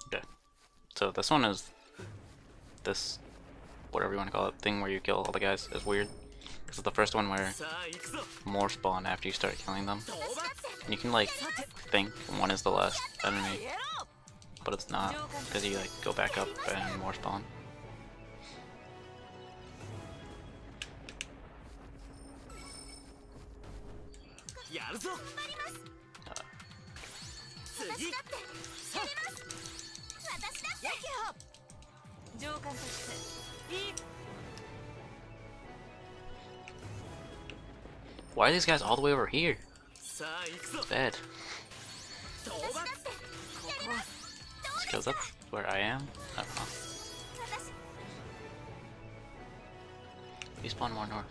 Okay. So this one is this, whatever you want to call it, thing where you kill all the guys is weird. This is the first one where more spawn after you start killing them. And you can like think one is the last enemy, but it's not, because you like go back up and more spawn. Why are these guys all the way over here? It's bad. Because that's where I am? I don't know. You spawn more north.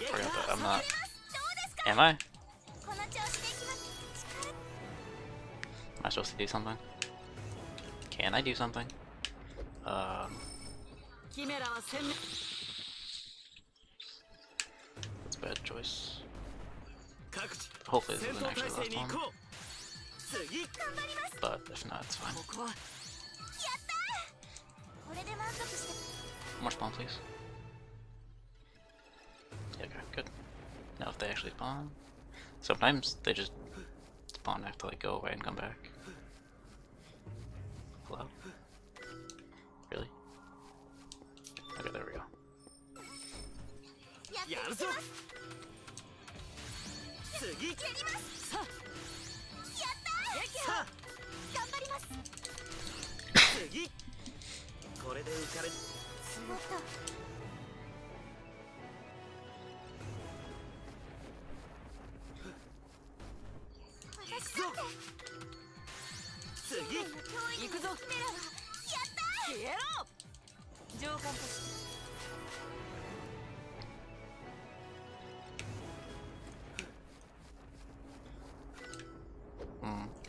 Forgot that I'm not. Am I? Am I supposed to do something? Can I do something? That's a bad choice. Hopefully this isn't actually the last one. But if not, it's fine. More spawn, please. Yeah, okay, good. Now if they actually spawn, sometimes they just spawn and have to like go away and come back. Hello? Really? Okay, there we go.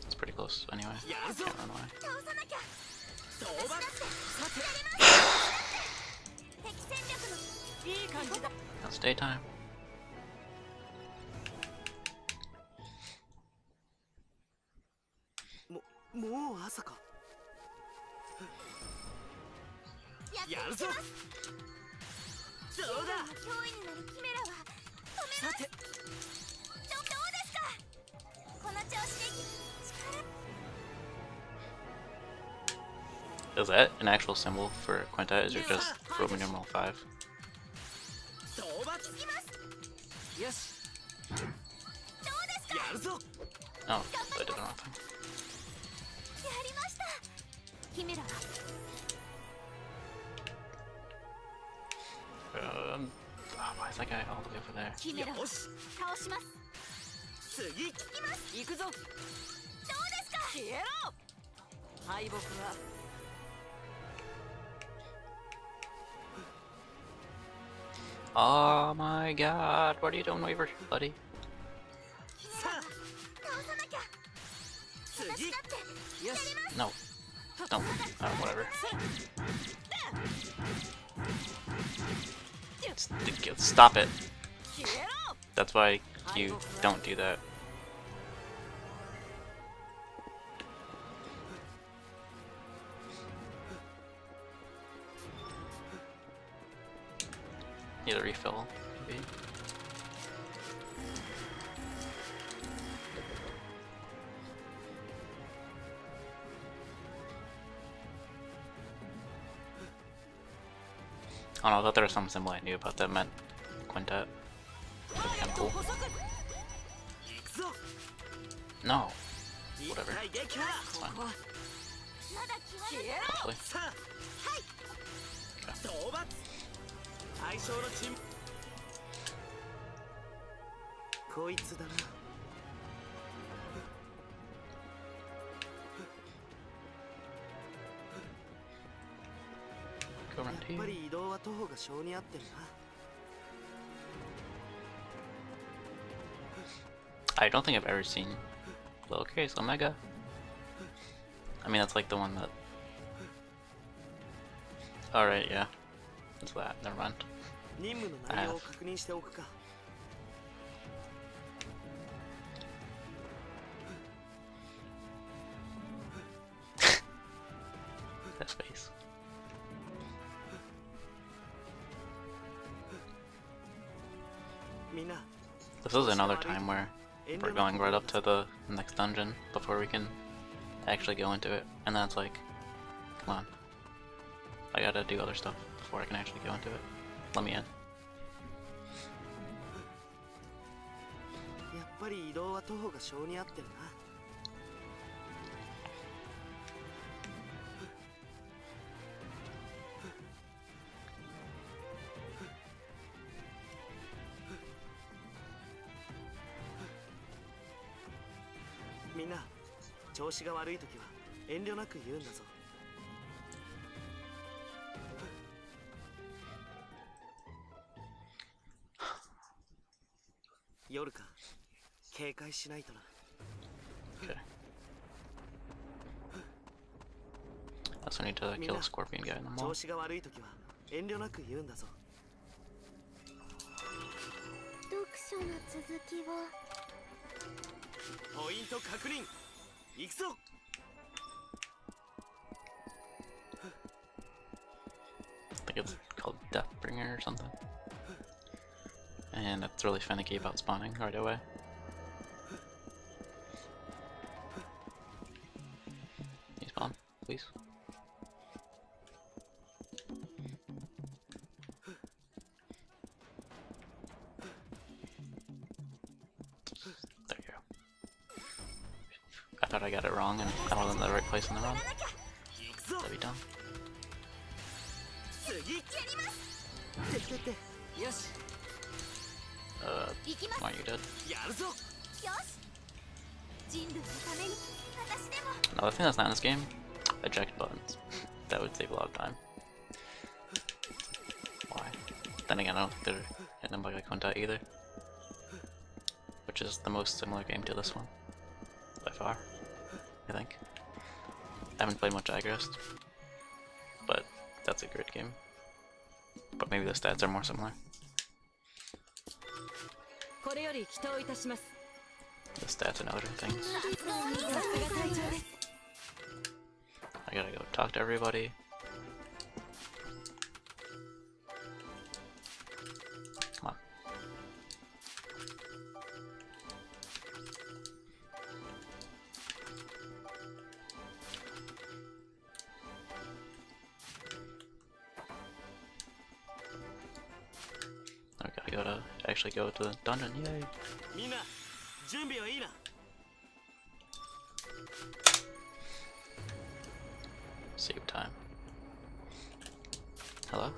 It's pretty close anyway. Can't run away. Now it's daytime. Is that an actual symbol for quintet? Is it just Roman numeral 5? よしやるぞ Oh, I did the wrong thing. やりましたキメラは Why is that guy all the way over there? キメラをよし倒します次行くぞどうですか消えろ敗北は Oh my god, what are you doing over, buddy? さあ倒さなきゃ次私だってよし No. No. Whatever. Stop it. 消えろ That's why you don't do that. Need a refill, maybe. Oh no, I thought there was some symbol I knew about that meant quintet. That's kind of cool. 行くぞ No. 一 Whatever. 体撃破 It's fine. まだ気は消えろ Hopefully. さあ討伐対象のチームこいつだな Go や around っ here. ぱり移動は徒歩が性に合ってるな I don't think I've ever seen Lowercase Omega. I mean, that's like the one that. Alright, yeah. That's that. Never mind. 任務の内容を確認しておくか That face. This is another time where we're going right up to the next dungeon before we can actually go into it, and then it's like, come on, I gotta do other stuff before I can actually go into it. Let me in. やっぱり移動は徒歩が性に合ってるな みんな調子が悪い時は遠慮なく言うんだぞ 夜か警戒しないとな Okay. Also need to kill a scorpion guy in the mall. 調子が悪い時は遠慮なく言うんだぞ 読書の続きを ポイント確認行くぞ I think it's called Deathbringer or something. And it's really finicky about spawning right away. Can you spawn, please? There you go. I thought I got it wrong and I was in the right place in the run. 行くぞ That'd be dumb. 次てよし 行きます Why are you dead? やるぞよし人類のために私でも Another thing that's not in this game, eject buttons. That would save a lot of time. Why? Then again, I don't think they're in them by Quintet either. Which is the most similar game to this one. By far. I think. I haven't played much Agrest. But that's a great game. But maybe the stats are more similar. これより祈祷いたします。 The stats and other things. さすが隊長です。 I gotta go talk to everybody. Come on. I gotta gotta actually go to the dungeon. Yay! みんな準備はいいな。 Save time. Hello?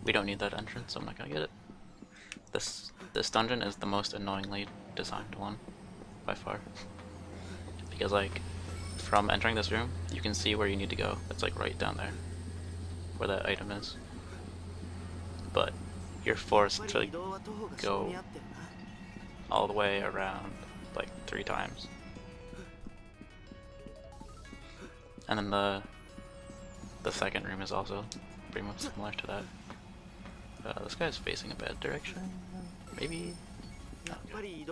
We don't need that entrance, so I'm not gonna get it. This dungeon is the most annoyingly designed one, by far. Because like, from entering this room, you can see where you need to go. It's like right down there, where that item is. But you're forced to go all the way around like 3 times. And then the second room is also pretty much similar to that. This guy's facing a bad direction. Maybe? No, okay.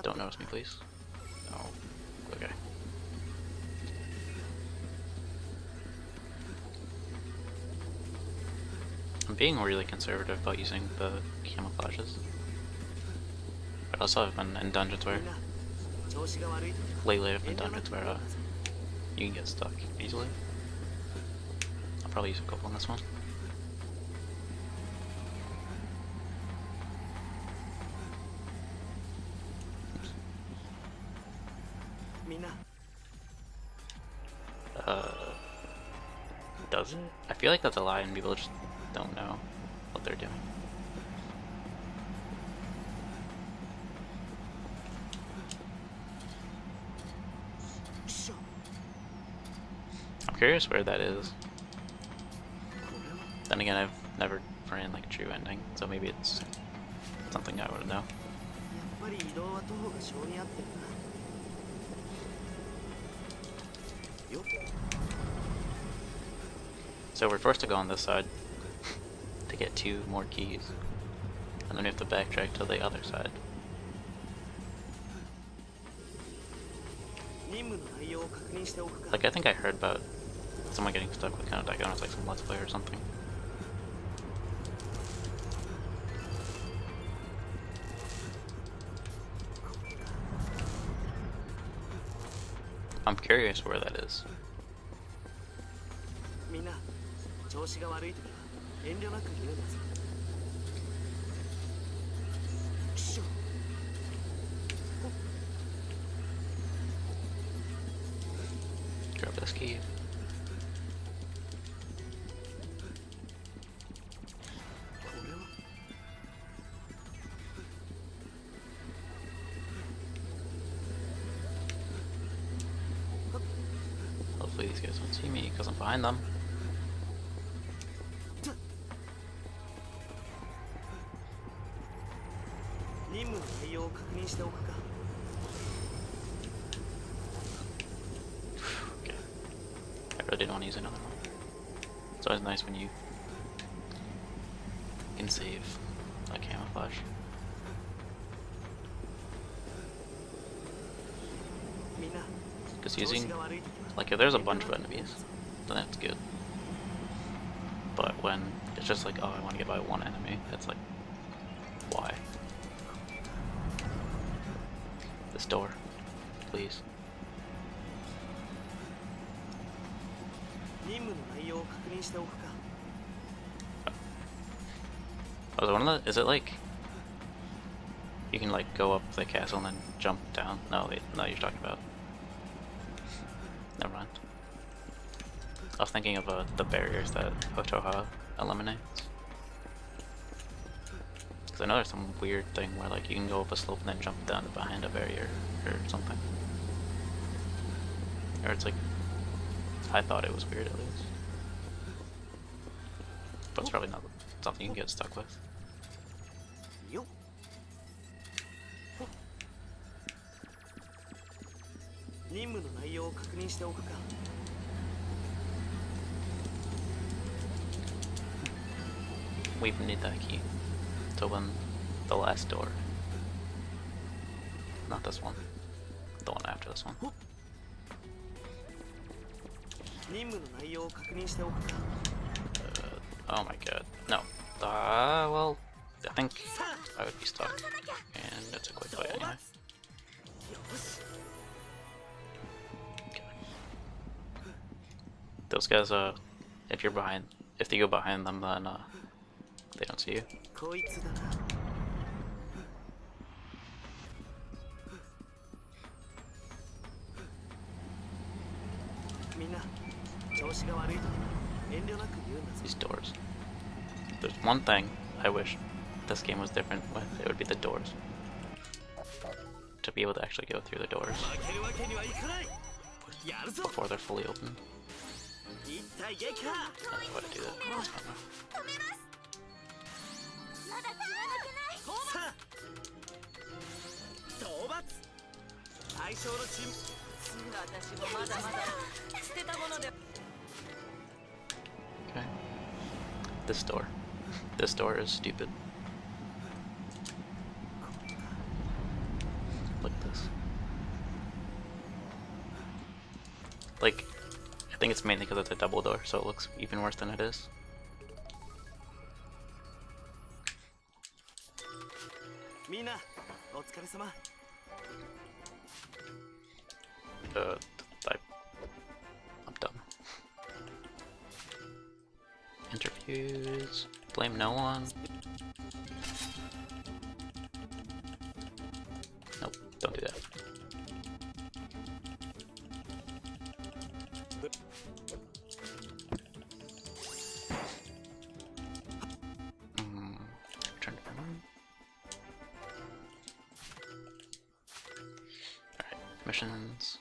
Don't notice me, please. Oh, okay. I'm being really conservative about using the camouflages. But also I've been in dungeons where... Lately I've been in dungeons where you can get stuck easily. I'll probably use a couple on this one. Does it? I feel like that's a lie and people just don't know what they're doing. I'm curious where that is. Then again, I've never ran like a true ending, so maybe it's something I wouldn't know. So we're forced to go on this side to get 2 more keys, and then we have to backtrack to the other side. Like, I think I heard about someone getting stuck with kind of Dagon, it's like some Let's Play or something. I'm curious where that is. Grab this key. Hopefully these guys won't see me because I'm behind them. Okay. I really didn't want to use another one. It's always nice when you can save a camouflage. Because using, like, if there's a bunch of enemies, then that's good. But when it's just like, oh, I want to get by one enemy, it's like, why? This door, please. Oh, is it one of the, is it like, you can like go up the castle and then jump down? No, wait, no, you're talking about. Never mind. I was thinking of the barriers that Otoha eliminates. Because I know there's some weird thing where like you can go up a slope and then jump down behind a barrier or something. Or it's like, I thought it was weird at least. But it's probably not something you can get stuck with. We need that key to open the last door. Not this one. The one after this one. Oh my god. No. Well, I think I would be stuck. And it's a quick fight anyway. Okay. Those guys, if you go behind them, then They don't see you. こいつだな。みんな調子が悪いと遠慮なく言うんだぞ。 These doors. There's one thing I wish this game was different with. It would be the doors. To be able to actually go through the doors 負けるわけにはいかない。やるぞ。 before they're fully open. 一体撃破。 That's why I do that. I don't know. まだ気が抜けない。さあ討伐。対象のチーム。私もまだまだ捨てたもので Okay. This door. This door is stupid. Look at this. Like, I think it's mainly because it's a double door, so it looks even worse than it is. みんなお疲れ様。 I'm done. Interviews. Blame no one. Nope, don't do that. Return to memory. Alright, missions.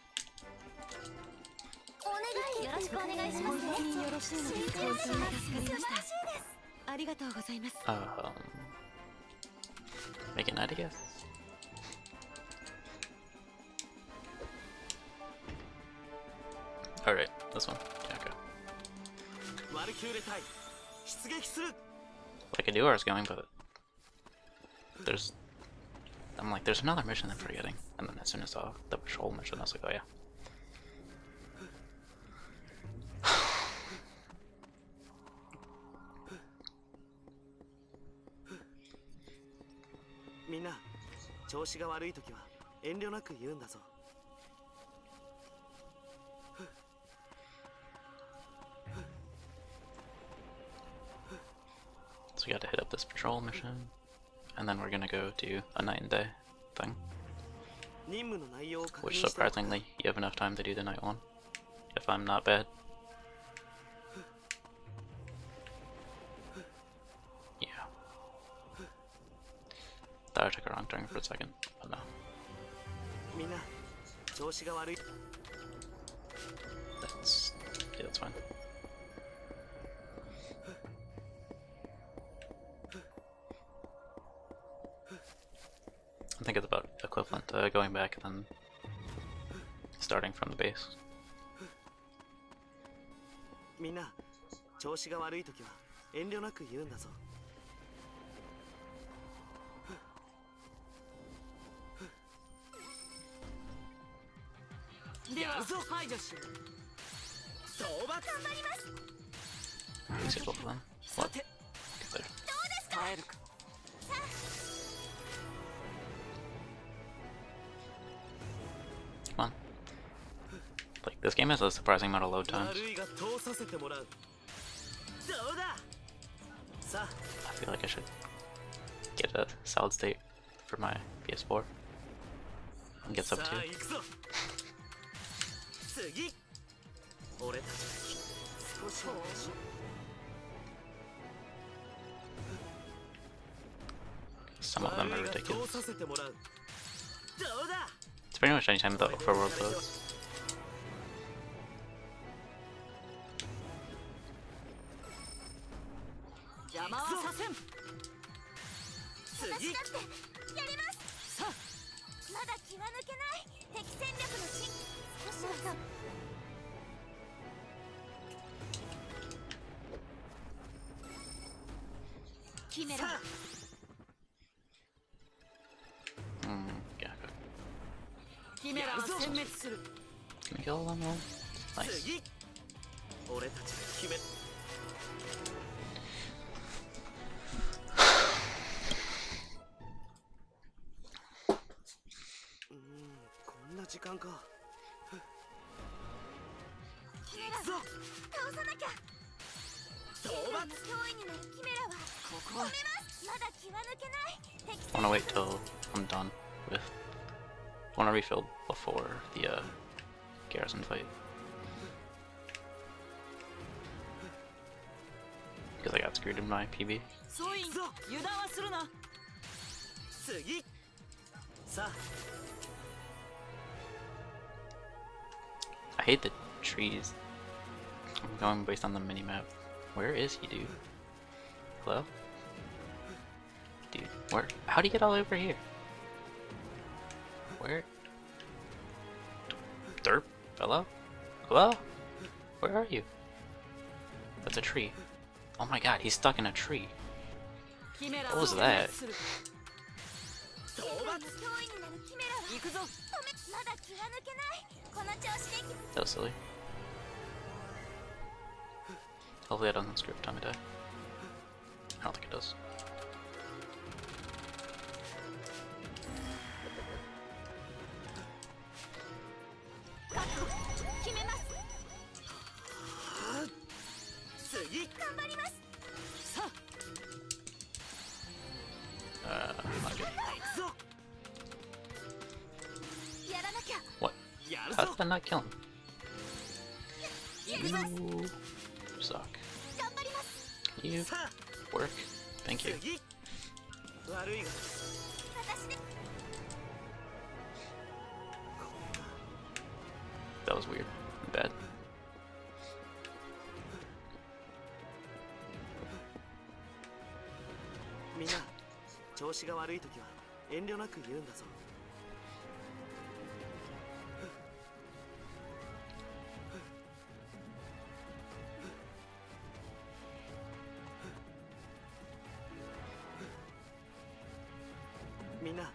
よろしくお願いしますね。本当によろしいのですか？本当に助かりましたありがとうございます Make a night, I guess. Alright, this one. Yeah, okay. ワルキューレ隊出撃する。 I could do where I was going, but there's. I'm like, there's another mission I'm forgetting. And then as soon as I saw the patrol mission, I was like, oh yeah. みんな調子が悪い時は遠慮なく言うんだぞ。 So we gotta hit up this patrol mission, and then we're gonna go do a night and day thing. 任務の内容を確認 Which しておく。 surprisingly, you have enough time to do the night one. If I'm not bad. Yeah. Thought I took a wrong turn for a second, but no. みんな調子が悪い。 Yeah, that's fine. I think it's about equivalent to going back and then starting from the base. みんな調子が悪い時は遠慮なく言うんだぞ。 では排除しよう討伐。 Use it both of them. さ What? て Get there. 耐えるか Come on. Like, this game has a surprising amount of load times. 悪いが通させてもらう。どうだ。さあ I feel like I should get a solid state for my PS4 and get sub さ 2. あ行くぞ。次。俺たち少しは Some of them are 悪いが通 ridiculous. させてもらう。どうだ。 It's pretty much anytime the overworld loads. 邪魔はさせん次。やりますさあまだ気が抜けない敵戦力の進少しはキメラ Yeah, okay. キメラは殲滅する Can we kill all them all? Nice. 次。俺たちが決め。こんな時間か。キメラ倒さなきゃ wanna wait till I'm done with. Wanna refill before the garrison fight. Because I got screwed in my PB. そういんぞ油断はするな次さあ I hate the trees. I'm going based on the minimap. Where is he, dude? Hello? Dude, where? How'd he get all over here? Where? Derp? Hello? Hello? Where are you? That's a tree. Oh my god, he's stuck in a tree. What was that? That was silly. Hopefully that doesn't screw up time of day. I don't think it does. Not good. What? How did I not kill him? You suck. You work. Thank you. 悪いが That was weird. Bad. みんな調子が悪い時は遠慮なく言うんだぞみんな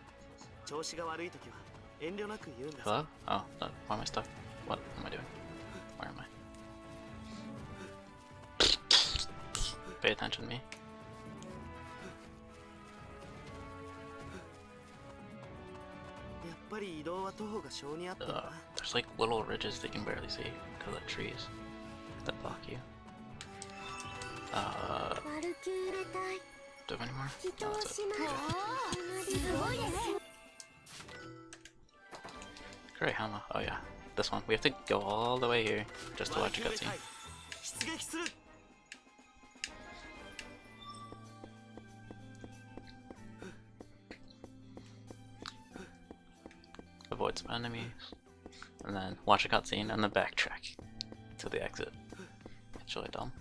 調子が悪い時は遠慮なく言うんだぞ Hello? Oh, no. Why am I stuck? What am I doing? Where am I? Pay attention to me. やっぱり移動は徒歩が性に合ってるな There's like little ridges that you can barely see because of the trees that block you. Do I have any more? No, that's it. Great hammer. Oh yeah, this one. We have to go all the way here just to watch a cutscene. 出撃する Avoid some enemies, and then watch a cutscene and then backtrack to the exit. It's really dumb.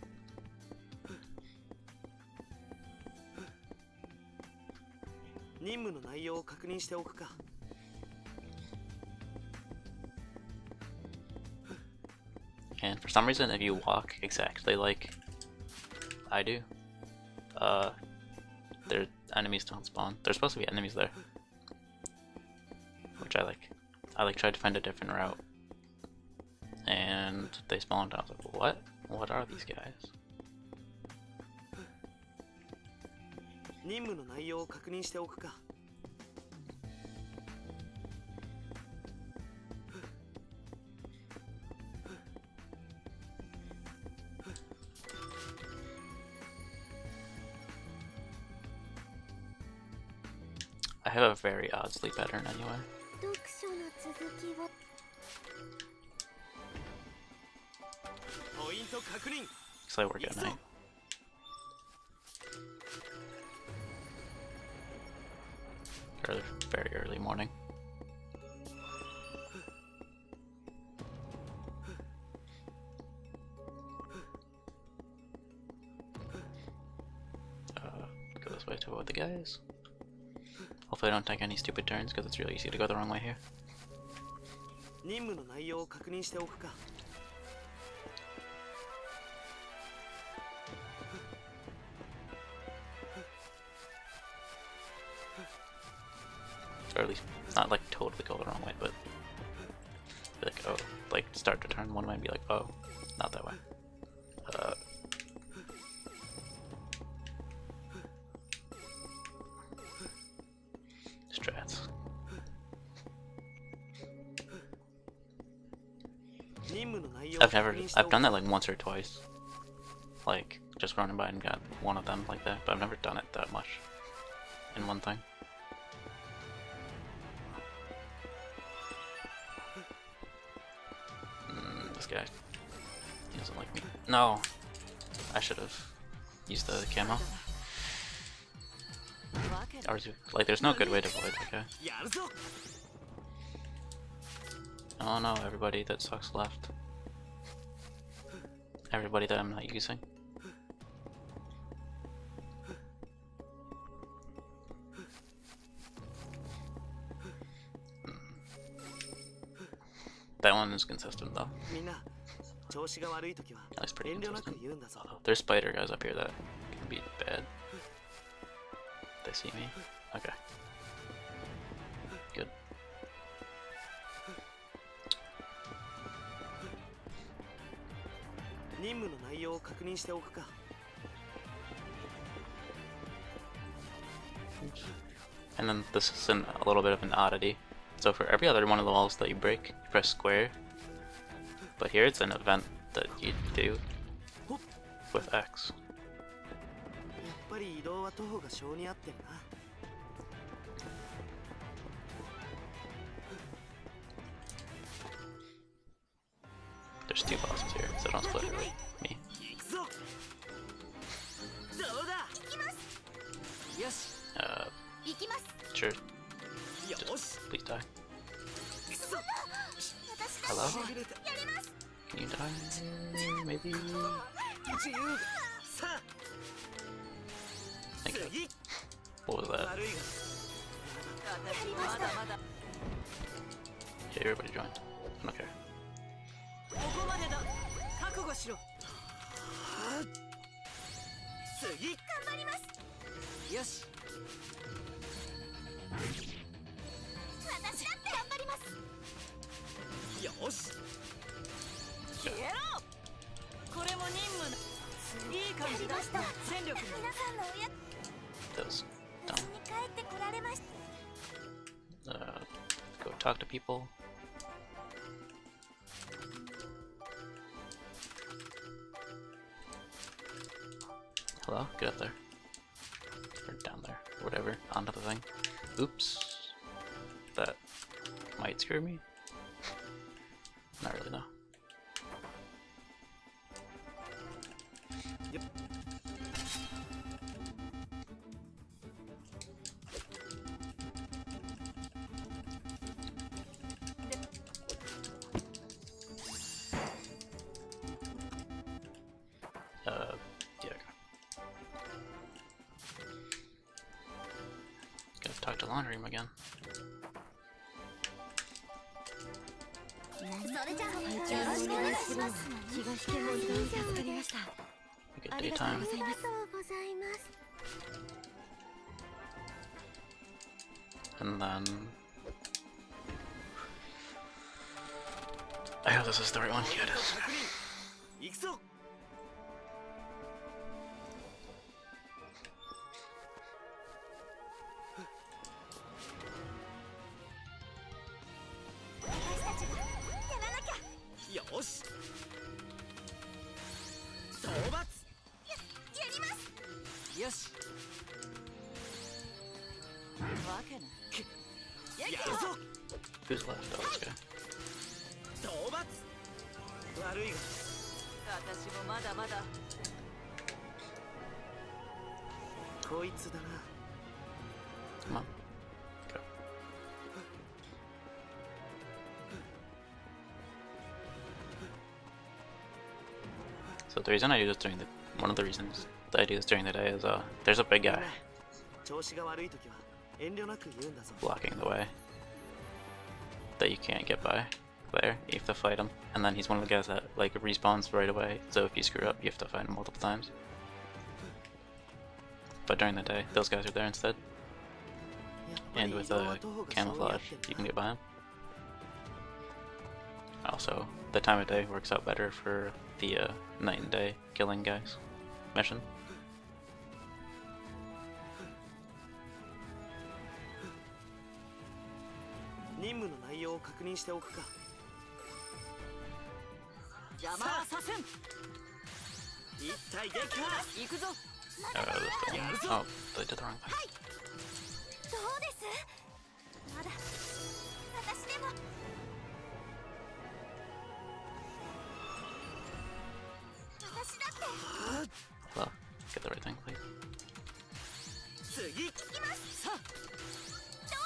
And for some reason, if you walk exactly like I do, their enemies don't spawn. There's supposed to be enemies there, which I like. I like tried to find a different route, and they spawned. I was like, what? What are these guys? 任務の内容を確認しておくか I have a very odd sleep pattern anyway. 読書の続きを ポイント確認 Because I work at night. Early, very early morning. Go this way to avoid the guys. Hopefully I don't take any stupid turns because it's really easy to go the wrong way here. 任務の内容を確認しておくか Or at least not like totally go the wrong way, but be like, oh, like start to turn one way and be like, oh, not that way. Strats. 任務の内容を確認しておく I've done that like once or twice. Like just running by and got one of them like that, but I've never done it that much in one thing. This guy, he doesn't like me. No! I should have used the camo. Or like, there's no good way to avoid that guy. Oh no, everybody that sucks left. Everybody that I'm not using. That one is consistent though. That's pretty consistent. Oh, there's spider guys up here that can be bad. They see me? Okay. Good. And then this is a little bit of an oddity. So for every other one of the walls that you break, you press square. But here it's an event that you do with X. There's two bosses here, so don't split it with me. Sure. Just please die. Hello? Can you die? Maybe? Thank you. What was that? Yeah, everybody joined. I don't care. That was dumb. Go talk to people. Hello? Get up there. Or down there. Whatever. Onto the thing. Oops. That might scare me. Not really, no. Yep. Yeah. Gotta talk to laundry room again. We get daytime. And then I hope this is the right one. Yeah, it is. Who's left? Oh, this guy. Come on. Go. So the reason I do this during the one of the reasons that I do this during the day is there's a big guy blocking the way that you can't get by there. You have to fight him, and then he's one of the guys that like respawns right away, so if you screw up you have to fight him multiple times. But during the day those guys are there instead, and with camouflage you can get by him. Also, the time of day works out better for the night and day killing guys mission. 一体撃破行くぞ Oh, they did the wrong thing. どうです？まだ私でも私だって Well, get the right thing, please. 次行きますさあどう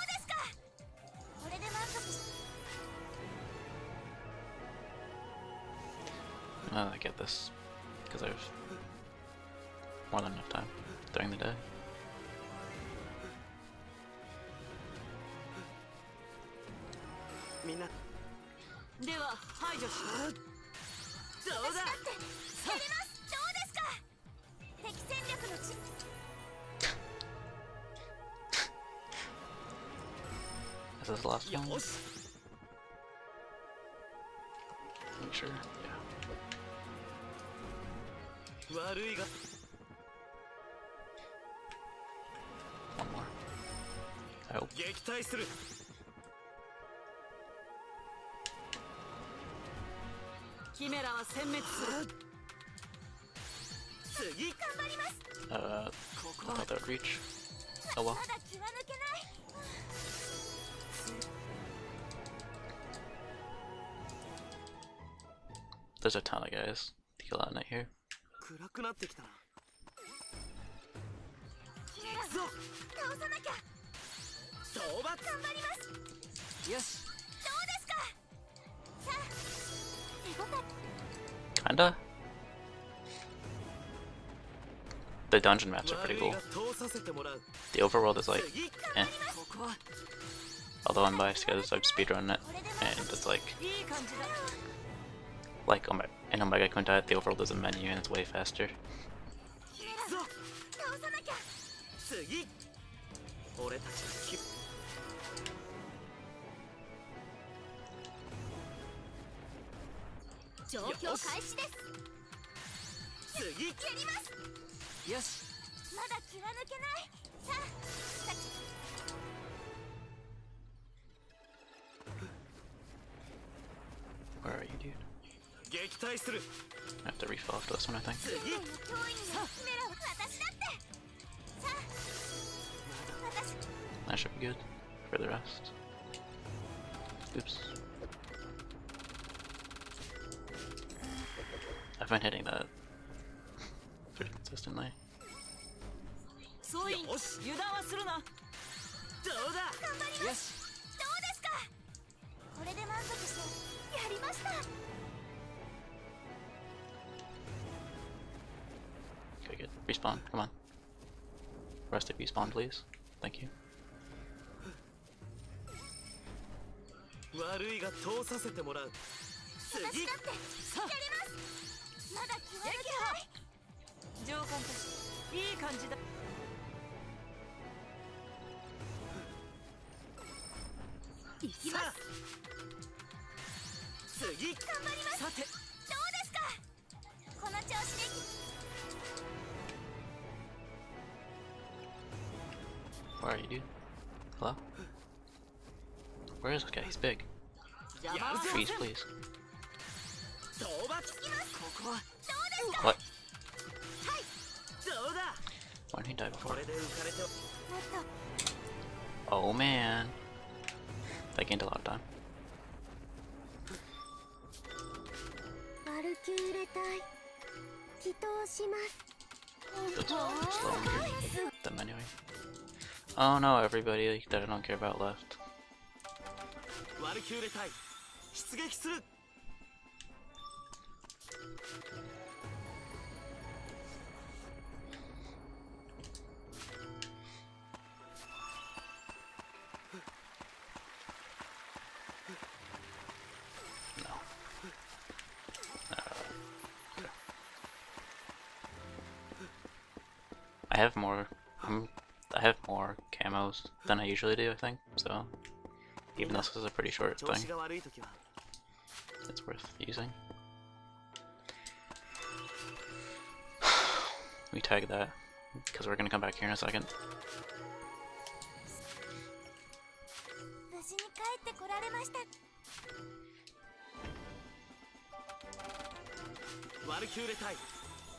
ですか？これで満足し I get this because I have more than enough time during the day. みんなでは排除しどうだやります。どうですか？敵戦略のち Is this the last one? よし Make sure. Yeah. 悪いが One more. I hope. 撃退するキメラは殲滅する次頑張ります。 I thought that would reach. Oh well. まだ気は抜けない。 There's a ton of guys to kill out night here. 暗くなってきたなキメラ倒さなきゃ。討伐頑張ります。よしどうですか？さあ手応え Kinda. The dungeon maps are 悪 pretty い cool. が通させてもらう The overworld is like, 次 eh. ここは Although I'm biased because I've speedrun it, and it's like, いい感じだ in Omega Kuntai, the overworld is a menu and it's way faster. キメラ倒さなきゃ。次俺たちの気状況開始です。次やります。よしまだ気は抜けない。さあ、Where are you, dude? 撃退する I have to refill after this one, I think. 次の脅威になるキメラは私だって。さあ、私 That should be good for the rest. Oops. I've been hitting that pretty consistently. 総員よし油断はするなどうだ頑張りよします。どうですか？これで満足してやりました。 Okay, good. Respawn, come on. Rest it, respawn, please. Thank you. 悪いが通させてもらう次私だってやります。まだ気は抜けない。上官としていい感じだ行きます。次頑張ります。さてどうですか？この調子で Where are you, dude? Hello? Where is this guy? He's big. 邪魔は Freeze, please. 討伐ここは What? どうだ Why didn't he die こ before? れで浮かれてもっと Oh man. That gained a lot of time. バルキューレ隊祈祷します。 Feels slow them anyway. Oh no, everybody that I don't care about left. ワルキューレ隊出撃する No. I have more camos than I usually do, I think, so even though this is a pretty short 調 thing, 子が悪い時は it's worth using. We tag that, because we're gonna come back here in a second. 無事に帰ってこられました。ワルキューレ隊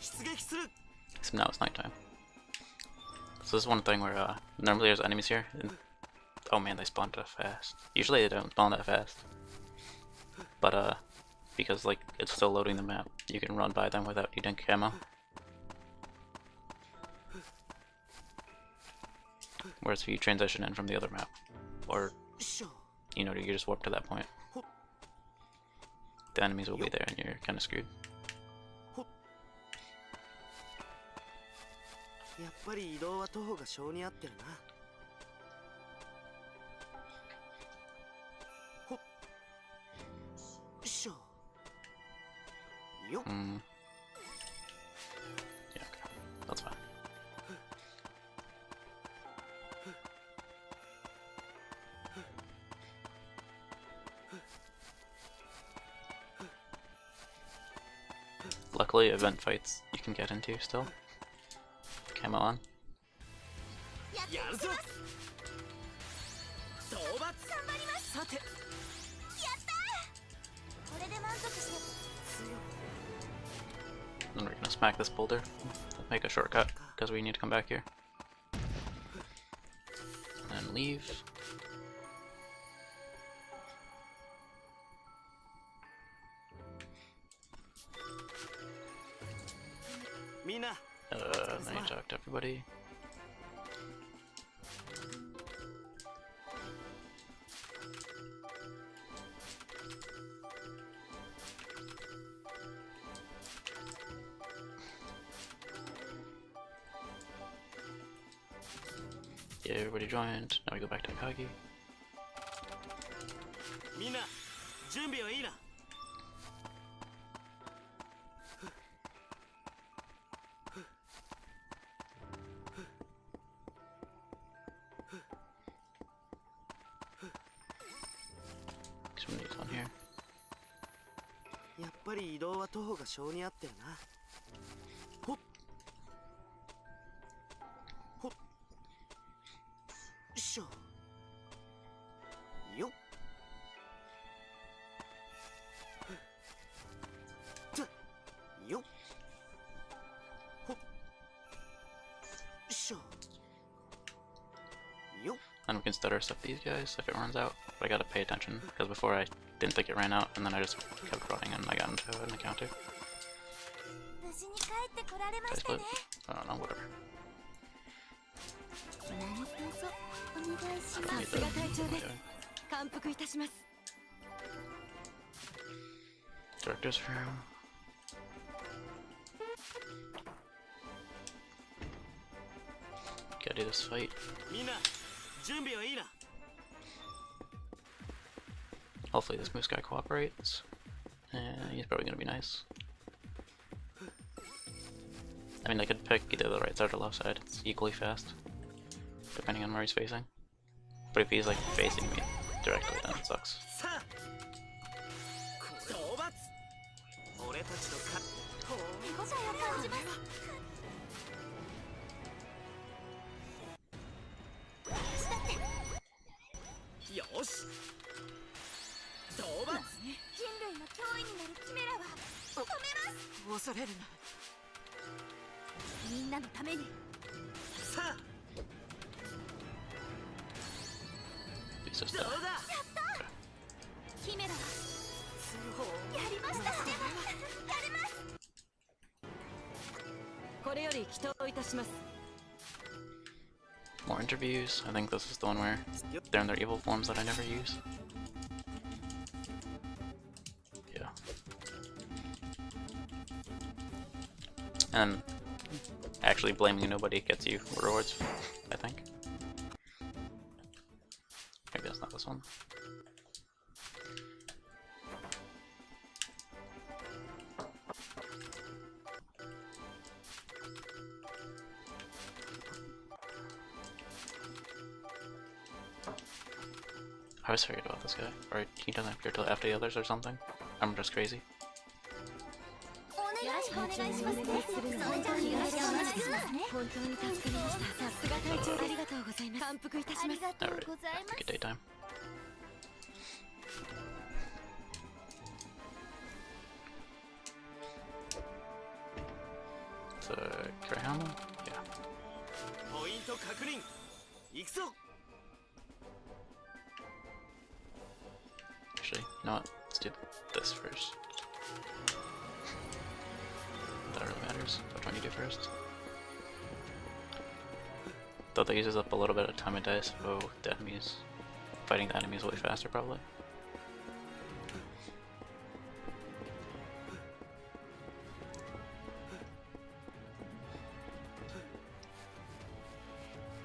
出撃する So now it's nighttime. So this is one thing where normally there's enemies here. And, oh man, they spawn that fast. Usually they don't spawn that fast. But because like it's still loading the map, you can run by them without needing camo. Whereas if you transition in from the other map, or you know, you just warp to that point, the enemies will be there and you're kind of screwed. やっぱり移動は徒歩が性に合ってるなほっしょよっ Yeah, okay. That's fine. Luckily, event fights you can get into still. Camo on. やるぞ討伐頑張りますさてやったーこれで満足して And we're gonna smack this boulder. Make a shortcut because we need to come back here. And leave. Mina. I need to talk to everybody. Yeah, everybody joined. Now we go back to Akagi. Mina, 準備はいいな Somebody's on here. やっぱり移動は徒歩が性に合ってるなほっほっしょよっつよっほっしょよっ And we can stutter stuff these guys if it runs out. But I gotta pay attention because before I didn't think it ran out and then I just kept running and I got into an encounter. 無事に帰ってこられま Guys, したね but I don't know, whatever. 何卒お願いしま Need す to- が隊長 what am I です doing? 感服いたします Director's room. Gotta do this fight. みんな準備はいいな Hopefully this moose guy cooperates. He's probably gonna be nice. I mean, I could pick either the right side or left side. It's equally fast, depending on where he's facing. But if he's like facing me directly, then it sucks. さあ討伐俺たちのか手応えを感じますよし討伐人類の脅威になるキメラは止めます恐れるなみんなのためにさあ He's just どう there. だキメラはやりましたやりますこれより祈祷いたします More interviews. I think this is the one where they're in their evil forms that I never use. Yeah. And actually blaming nobody gets you rewards, I think. Maybe that's not this one. I always forget about this guy. Or he doesn't appear till after the others or something. I'm just crazy. よろしくお願いしますねそれじゃあよろしくお願いしますね本当に助かりましたさすが隊長ありがとうございます感服いたしますありがと Alright, うございます good daytime. Greyhound? Yeah. ポイント確認。行くぞ。 Actually, you know what? Let's do this first. That really matters. Which one you do first? Though that uses up a little bit of time and dice. Oh, the enemies. Fighting the enemies way faster, probably.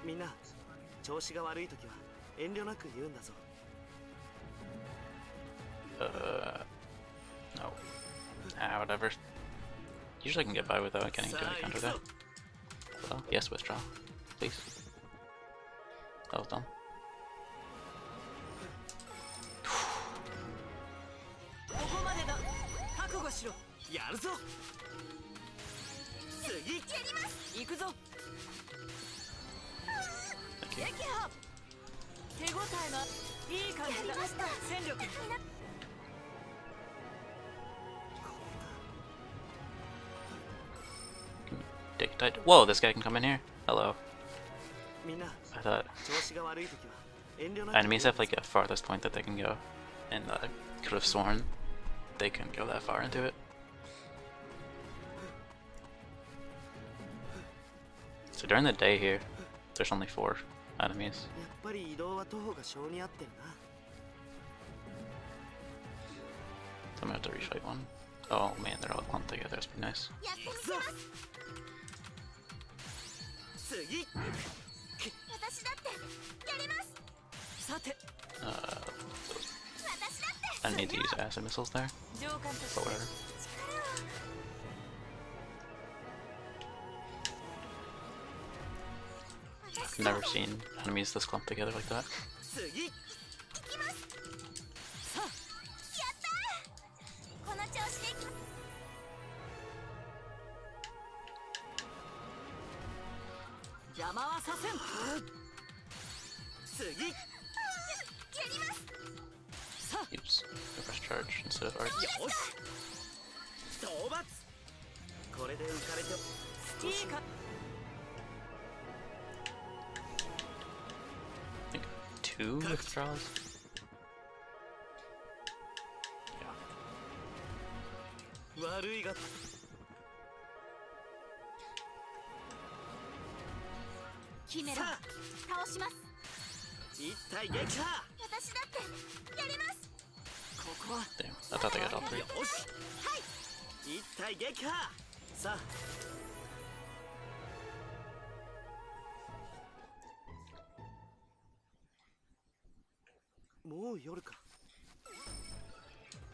みんな、調子が悪いときは遠慮なく言うんだぞ。No. Ah, whatever. Usually I can get by without getting into any counter there. Well, yes, withdraw. Please. That was dumb. ここまでだ。覚悟しろ。やるぞ。次。行くぞ。 Thank you. 手応えがいい感じだ。戦力。 Take tight. Whoa, this guy can come in here. Hello. みんな、 I thought 調子が悪いときは遠慮なく。 enemies have like a farthest point that they can go, and I could have sworn they couldn't go that far into it. So during the day here, there's only 4 enemies. やっぱり移動は徒歩が性に合ってるな。 So I'm gonna have to refight one. Oh man, they're all clumped together. That's pretty nice. 行くぞ。次。私だってやります。さて、 私だって I need to use acid missiles there, 上官とし but て whatever. I've never seen enemies this clumped together like that. 次。さあやったー。この調子でいきます。 邪魔はさせん。次。やります。 Oops, reverse charge instead of arc. よし。討伐。これで浮かれて。いいか。 I think 2 withdrawals. Yeah. 悪いが。 キメラさあ、倒します。一体撃破。私だってやります。ここは。 Damn, I thought they got all 3. よし。一体撃破。さあ。 もう夜か。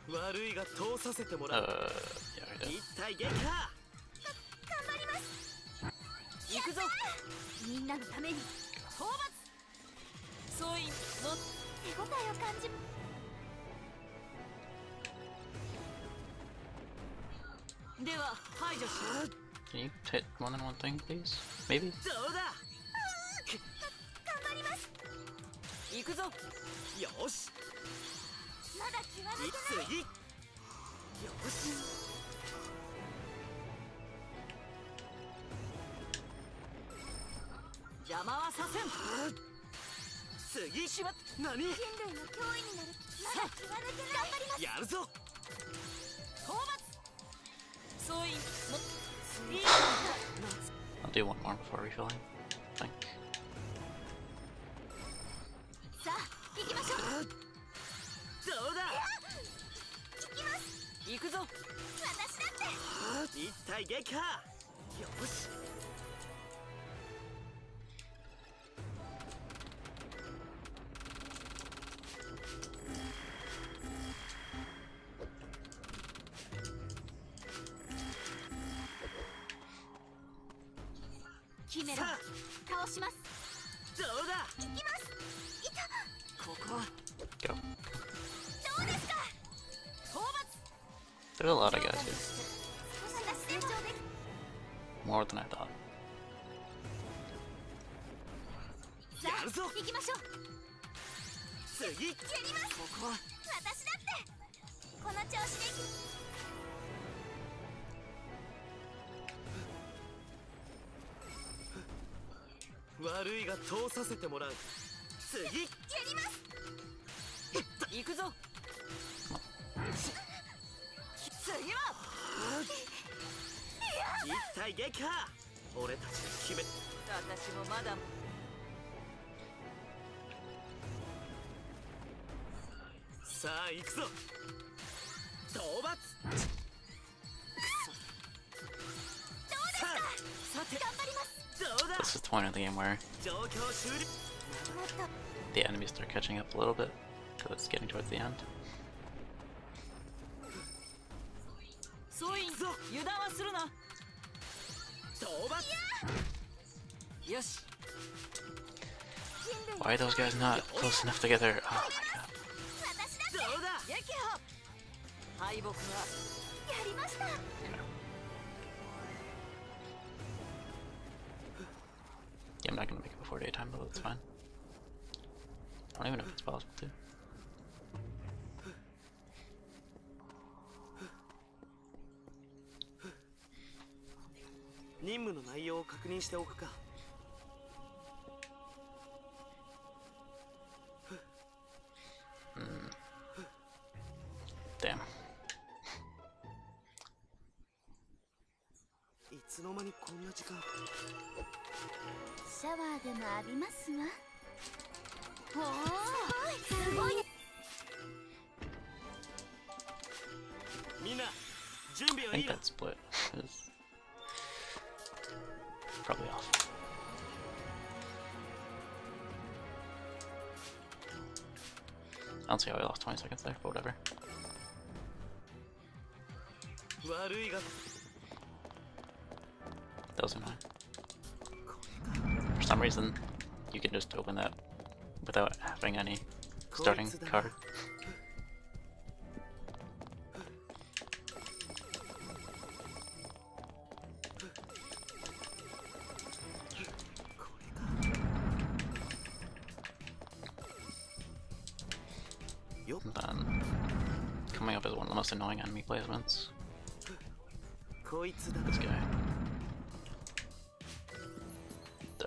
悪いが通させてもらう。 Yeah, I did. 一体撃破。頑張ります。行くぞ。みんなのために討伐。総員も手応えを感じ。では排除しろ。 Can you hit more than one thing, please? Maybe? どうだ。頑張ります。行くぞ。よし。まだ気は抜けない。次。よし。 邪魔はさせん。次。しまっ。何。人類の脅威になる。まだ気は抜けない。頑張ります。やるぞ。討伐。総員もいい I'll do one more before refilling, I think. さあ行きましょう。どうだ。行きます。行くぞ。私だって。一体撃破。よし。 キメラさ倒します。どうだ。行きます。いた。ここは Go. どうですか。討伐。 There's a lot of guys here. まだ成長でき。 More than I thought. さあやるぞ。行きましょう。次。やります。ここは私だってこの調子でいき。悪いが通させてもらう。次。やります。行くぞ。次は一体撃破。俺たちが決め。私もまだ。さあ行くぞ。討伐。さて頑張ります。どうだ。 This is the point of the game where 状況終了。もっと the enemies start catching up a little bit because it's getting towards the end. 総員ぞ油断はするな。討伐。よし。人類 Why are those guys not close enough together? Oh my god. 私だってどうだ。撃破。敗北はやりました。 Yeah, I'm not gonna make it before daytime, but that's fine. I don't even know if it's possible to. 任務の内容を確認しておくか。Damn. いつの間にこんな時間。シャワーでも浴びますわ。すごいね。みんな準備 I はいい think な。 that split is probably off. I don't see how I lost 20 seconds there, but whatever. 悪いが Those are mine. For some reason, you can just open that without having any starting card. よっ And then coming up as one of the most annoying enemy placements. こいつだ。 This guy.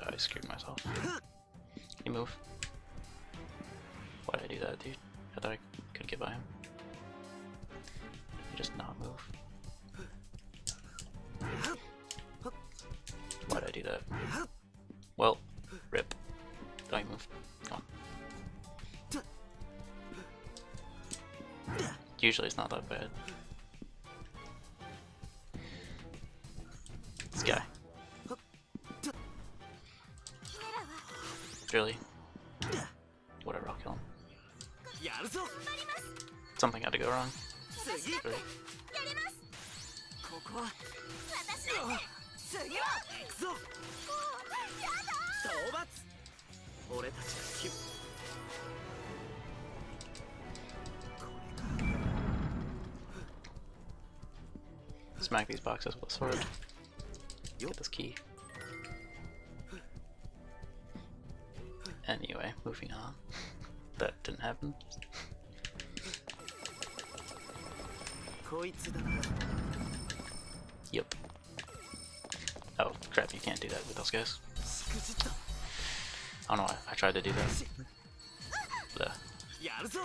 I screwed myself. You move. Why did I do that, dude? I thought I could get by him. You just not move. Why did I do that? Well, rip. Don't you move. Come on. Usually it's not that bad. This guy. Really? Whatever, I'll kill him. やるぞ。 Something had to go wrong. 次。 Really? やります。ここは私だって。次は行くぞ。もうやだ。討伐。俺たちが決め。これか。 Smack these boxes with a sword. Get this key. Anyway, moving on. That didn't happen. こいつだな。 Yep. Oh crap, you can't do that with those guys. しくじった。 Oh no, I tried to do that. The, やるぞ。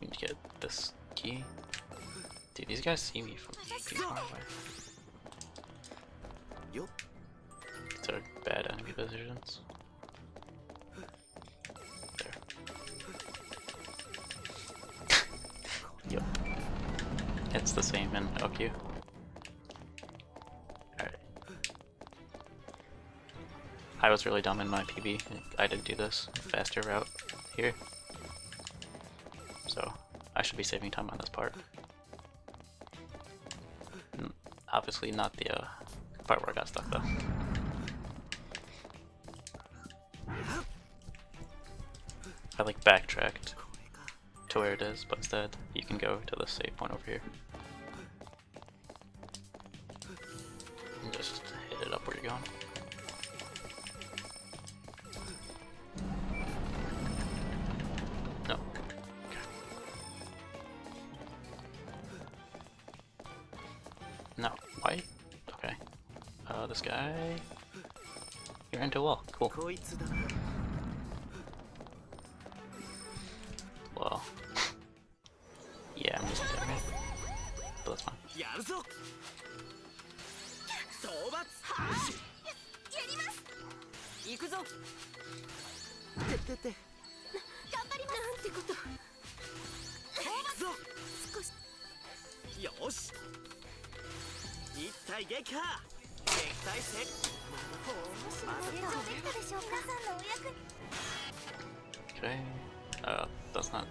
we need to get this key. Dude, these guys see me from too far away. よっ。 These are bad enemy positions. There. Yep. It's the same in OQ. Alright. I was really dumb in my PB. I did do this faster route here. So I should be saving time on this part. Obviously not the part where I got stuck though. I like backtracked to where it is, but instead you can go to the save point over here. And just hit it up where you're going. No. Okay. No. Why? Okay. This guy. You're into a wall. Cool. Cool. こいつだな。 Well, yeah, I'm just doing it. But that's fine. やるぞ。討伐。やります。行くぞ。ててて。頑張ります。なんてこと。ぞ。少し。よし。一体撃破。撃退せ。まず成長できたでしょうか。皆さんのお役に。 Okay. That's not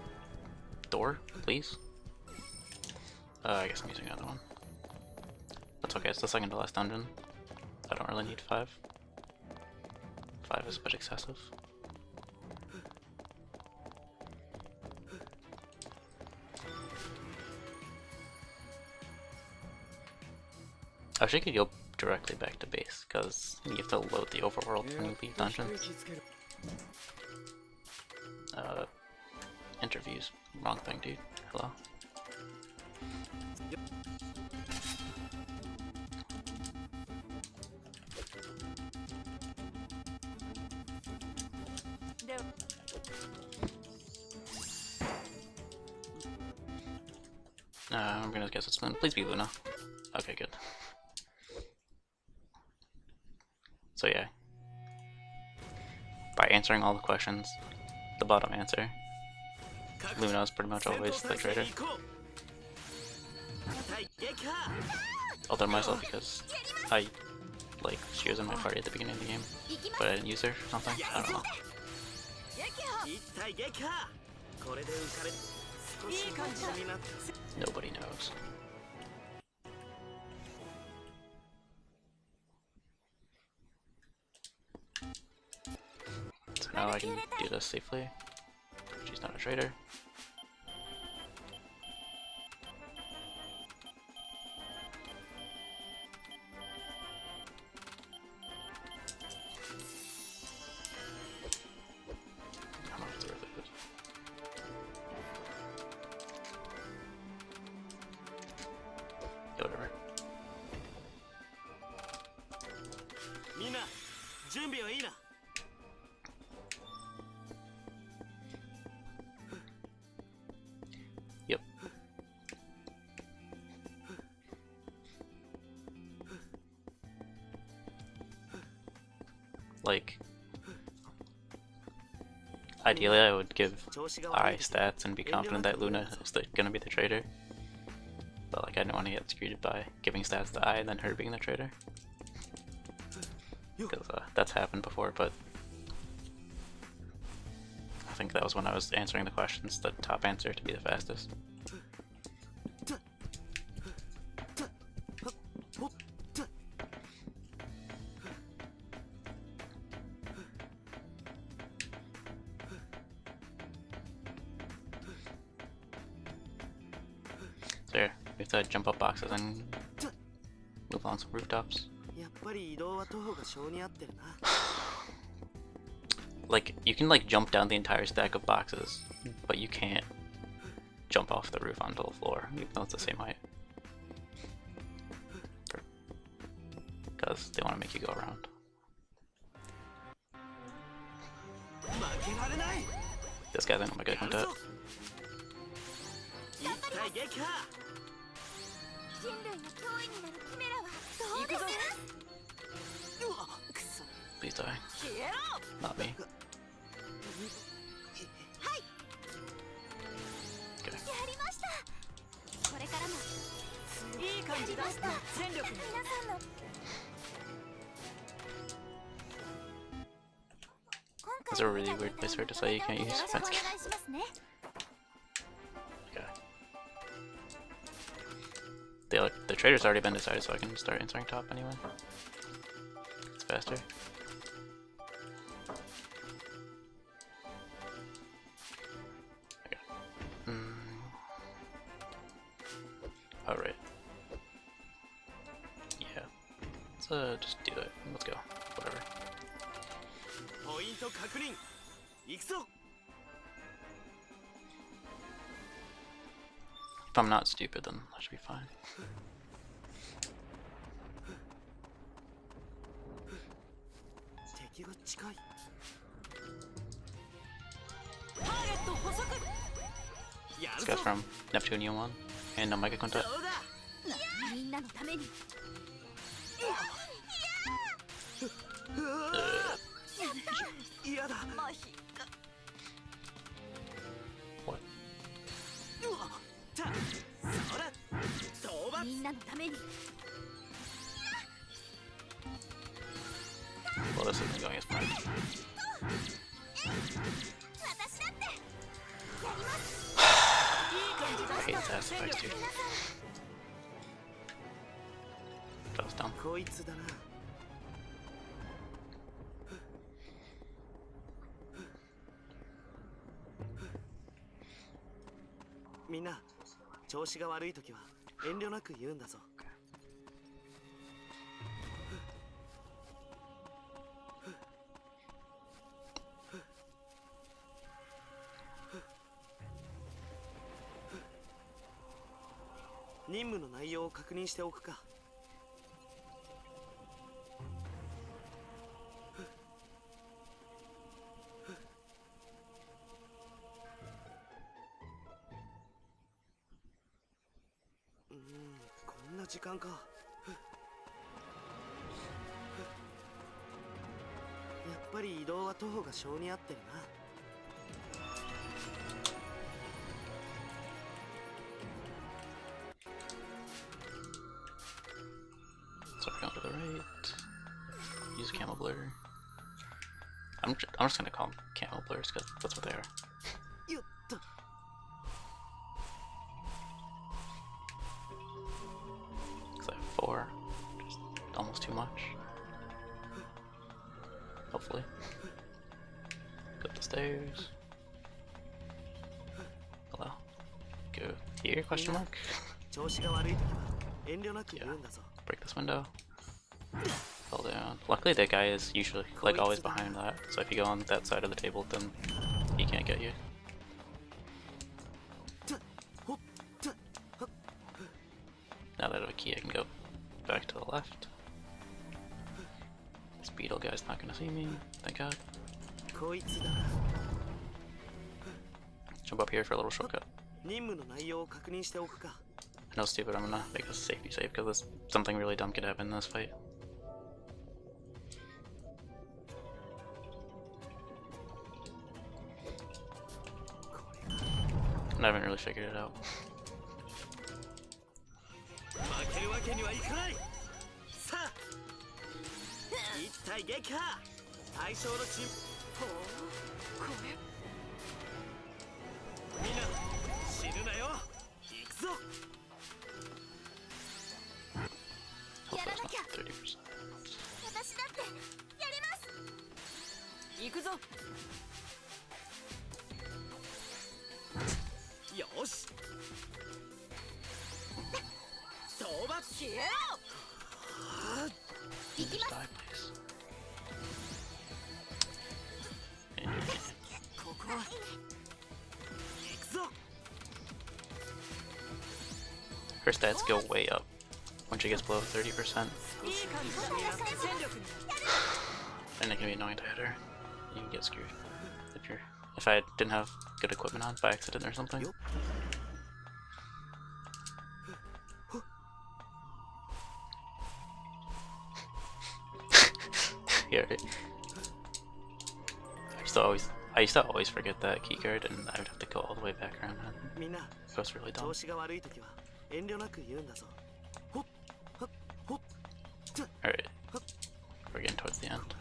door, please. I guess I'm using the other one. That's okay, it's the second to last dungeon. I don't really need 5. 5 is a bit excessive. I wish I could go directly back to base, because you have to load the overworld when you leave dungeons. Interviews. Wrong thing, dude. Hello. I'm gonna guess it's Luna. Please be Luna. Okay, good. So yeah. By answering all the questions, the bottom answer, Luna is pretty much always the traitor. Although myself, because she was in my party at the beginning of the game, but I didn't use her or something. I don't know. Nobody knows. So now I can do this safely. She's not a traitor. I don't know if it's worth it. Yeah, whatever. みんな準備はいいな。 Yep. Like, ideally I would give I stats and be confident that Luna is gonna be the traitor. But like, I don't want to get screwed by giving stats to I and then her being the traitor. Because that's happened before, but I think that was when I was answering the questions, the top answer to be the fastest. So here, we have to jump up boxes and move on some rooftops. やっぱり移動は徒歩が性に合ってるな。 Like, you can like jump down the entire stack of boxes, but you can't jump off the roof onto the floor, even though it's the same height. Because they want to make you go around. This guy's in my good contact. 人類の脅威になるキメラはどうです？ Please die. Not me. Okay. やりました。これからもいい感じだ。全力。皆さんの今 It's a really weird place for her to say you can't use よろしくお願 fence. いしますね。 Okay. The trader's already been decided, so I can start answering top anyway. It's faster. Okay. Alright. Yeah. Let's just do it. Let's go. Whatever. ポイント確認。行くぞ。 If I'm not stupid, then I should be fine. 敵が近い。ターゲット捕捉。や This る guy ぞ。 from Neptunian 1 and MK2. どうだ。みんなのために。嫌だ。麻痺。 What? た。そら。討伐。みんなのために。 Well, this isn't going as planned. 私だって。 I hate the ass effects too. That was dumb. こいつだな。みんな、調子が悪いときは遠慮なく言うんだぞ。任務の内容を確認しておくか。こんな時間か。やっぱり移動は徒歩が性に合ってるな。 So we're going to the right. Use camo blur. I'm just gonna call them camo blurs because that's what they are. よっと。 Because I have 4. Just almost too much. Hopefully. Go up the stairs. Hello. Go here? Question mark. 調子が悪いときは遠慮なく言うんだぞ。 Break this window. Fall down. Luckily that guy is usually like always behind that, so if you go on that side of the table then he can't get you. Now that I have a key I can go back to the left. This beetle guy's not gonna see me, thank god. こいつだな。 Jump up here for a little shortcut. 任務の内容を確認しておくか。 I know stupid, I'm gonna make a safety save because something really dumb could happen in this fight. And I haven't really figured it out. 負けるわけにはいかない。さあ、一体撃破。対象のチーム。ほう、これ。みんな死ぬなよ。行くぞ。 Hopefully it's not 30%. 私だってやります。行くぞ。よし。討伐。消えろ。 Just die, please. And ここは。行くぞ。 her stats go way up when she gets below 30%, いい感じだ。戦力に。 and it can be annoying to hit her. You can get screwed if I didn't have good equipment on by accident or something. Yup. Yeah, right. I used to always forget that keycard, and I would have to go all the way back around. And みんな、 it was really dumb. 調子が悪いときは遠慮なく言うんだぞ。ほっ、ほっ、ほっ、つ。 Alright, we're getting towards the end.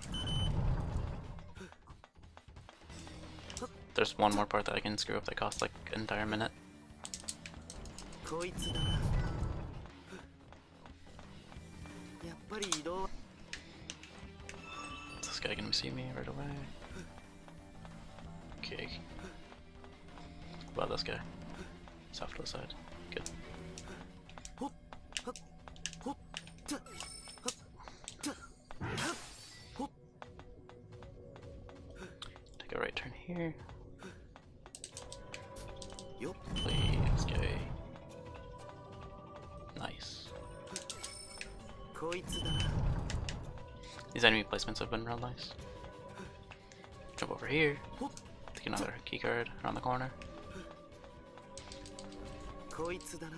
There's one more part that I can screw up that costs like an entire minute. こいつだな。やっぱり移動は。 Is this guy gonna see me right away? Okay. What about this guy? He's off to the side. Good. ほっ、ほっ、ほっ、つ。ほっ、つ。ほっ。 Take a right turn here. よっ。 Please, guy. Nice. こいつだな。 These enemy placements have been real nice. jump over here, take another keycard around the corner. こいつだな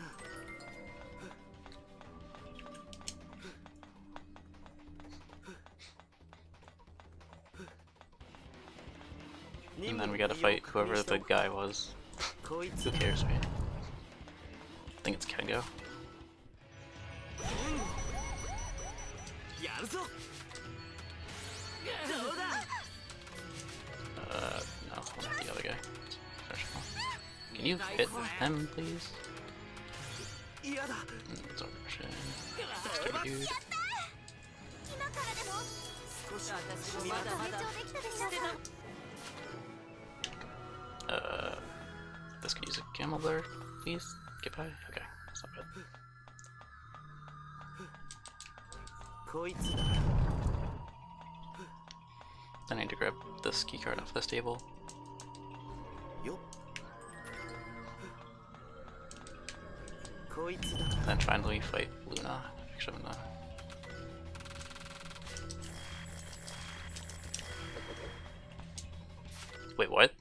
And then we gotta fight whoever the guy was. Who cares, right? I think it's Kengo. やるぞどうだ No, what about the other guy? Can you hit him, please? 嫌だ It's over. Stupid dude. 今からでも少し私もまだまだ成長できたでしょうか This could use a camel blur, please. Get by. Okay, that's not bad. こいつだ I need to grab this keycard off this table. よっこいつだ Then finally fight Luna. Actually, I'm not. Wait, what?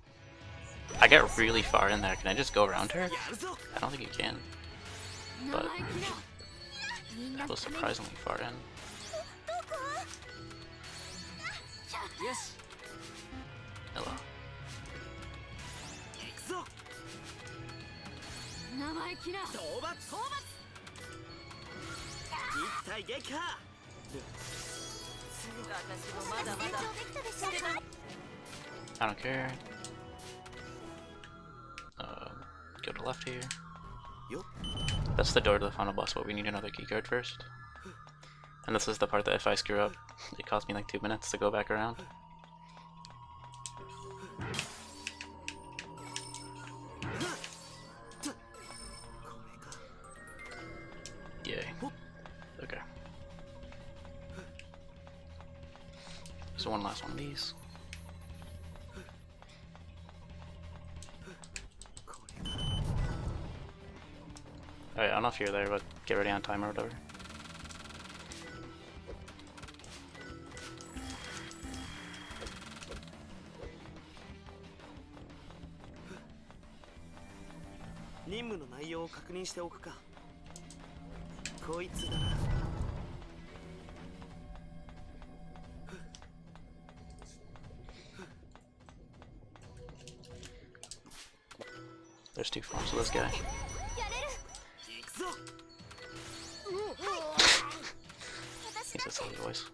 I got really far in there. Can I just go around her? やるぞ I don't think you can. But that was surprisingly far in. よし Hello. 行くぞ生意気な討伐一体撃破 私もまだまだ成長できたでしょうか I don't care. Go to left here. よっ That's the door to the final boss, but we need another keycard first. And this is the part that if I screw up, it costs me like 2 minutes to go back around. Yay. Okay. So one last one of these. Alright, I don't know if you're there, but get ready on time or whatever. There's 2 forms of this guy. 行くぞ He's a silly voice.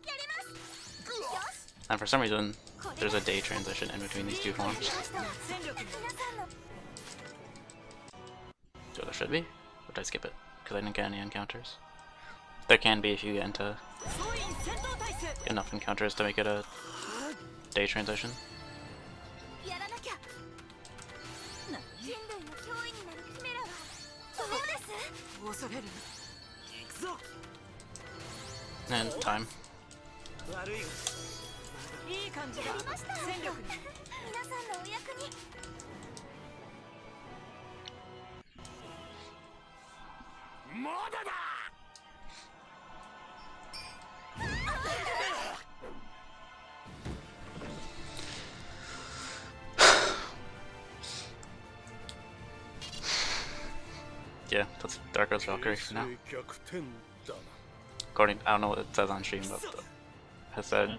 And for some reason, there's a day transition in between these 2 forms. 戦力に So there should be? Or did I skip it? Because I didn't get any encounters. There can be if you get into 総員戦闘態勢 enough encounters to make it a day transition. やらなきゃ人類の脅威になるキメラはそうです恐れる行くぞ And time. 悪いがいい感じだやりました戦力に皆さんのお役に まだだ Yeah, that's Darko's Valkyrie for now. According, I don't know what it says on stream, but it has said,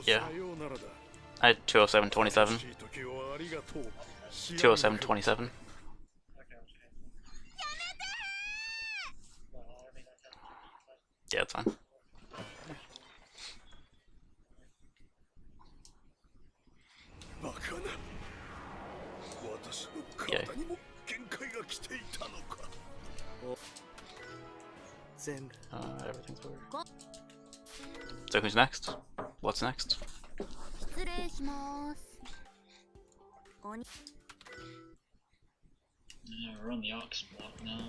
yeah. I had 207.27. 207.27. Yeah, it's fine. Yay. 全部 Everything's over. So who's next? What's next? 失礼します鬼 Yeah, we're on the Ox block now.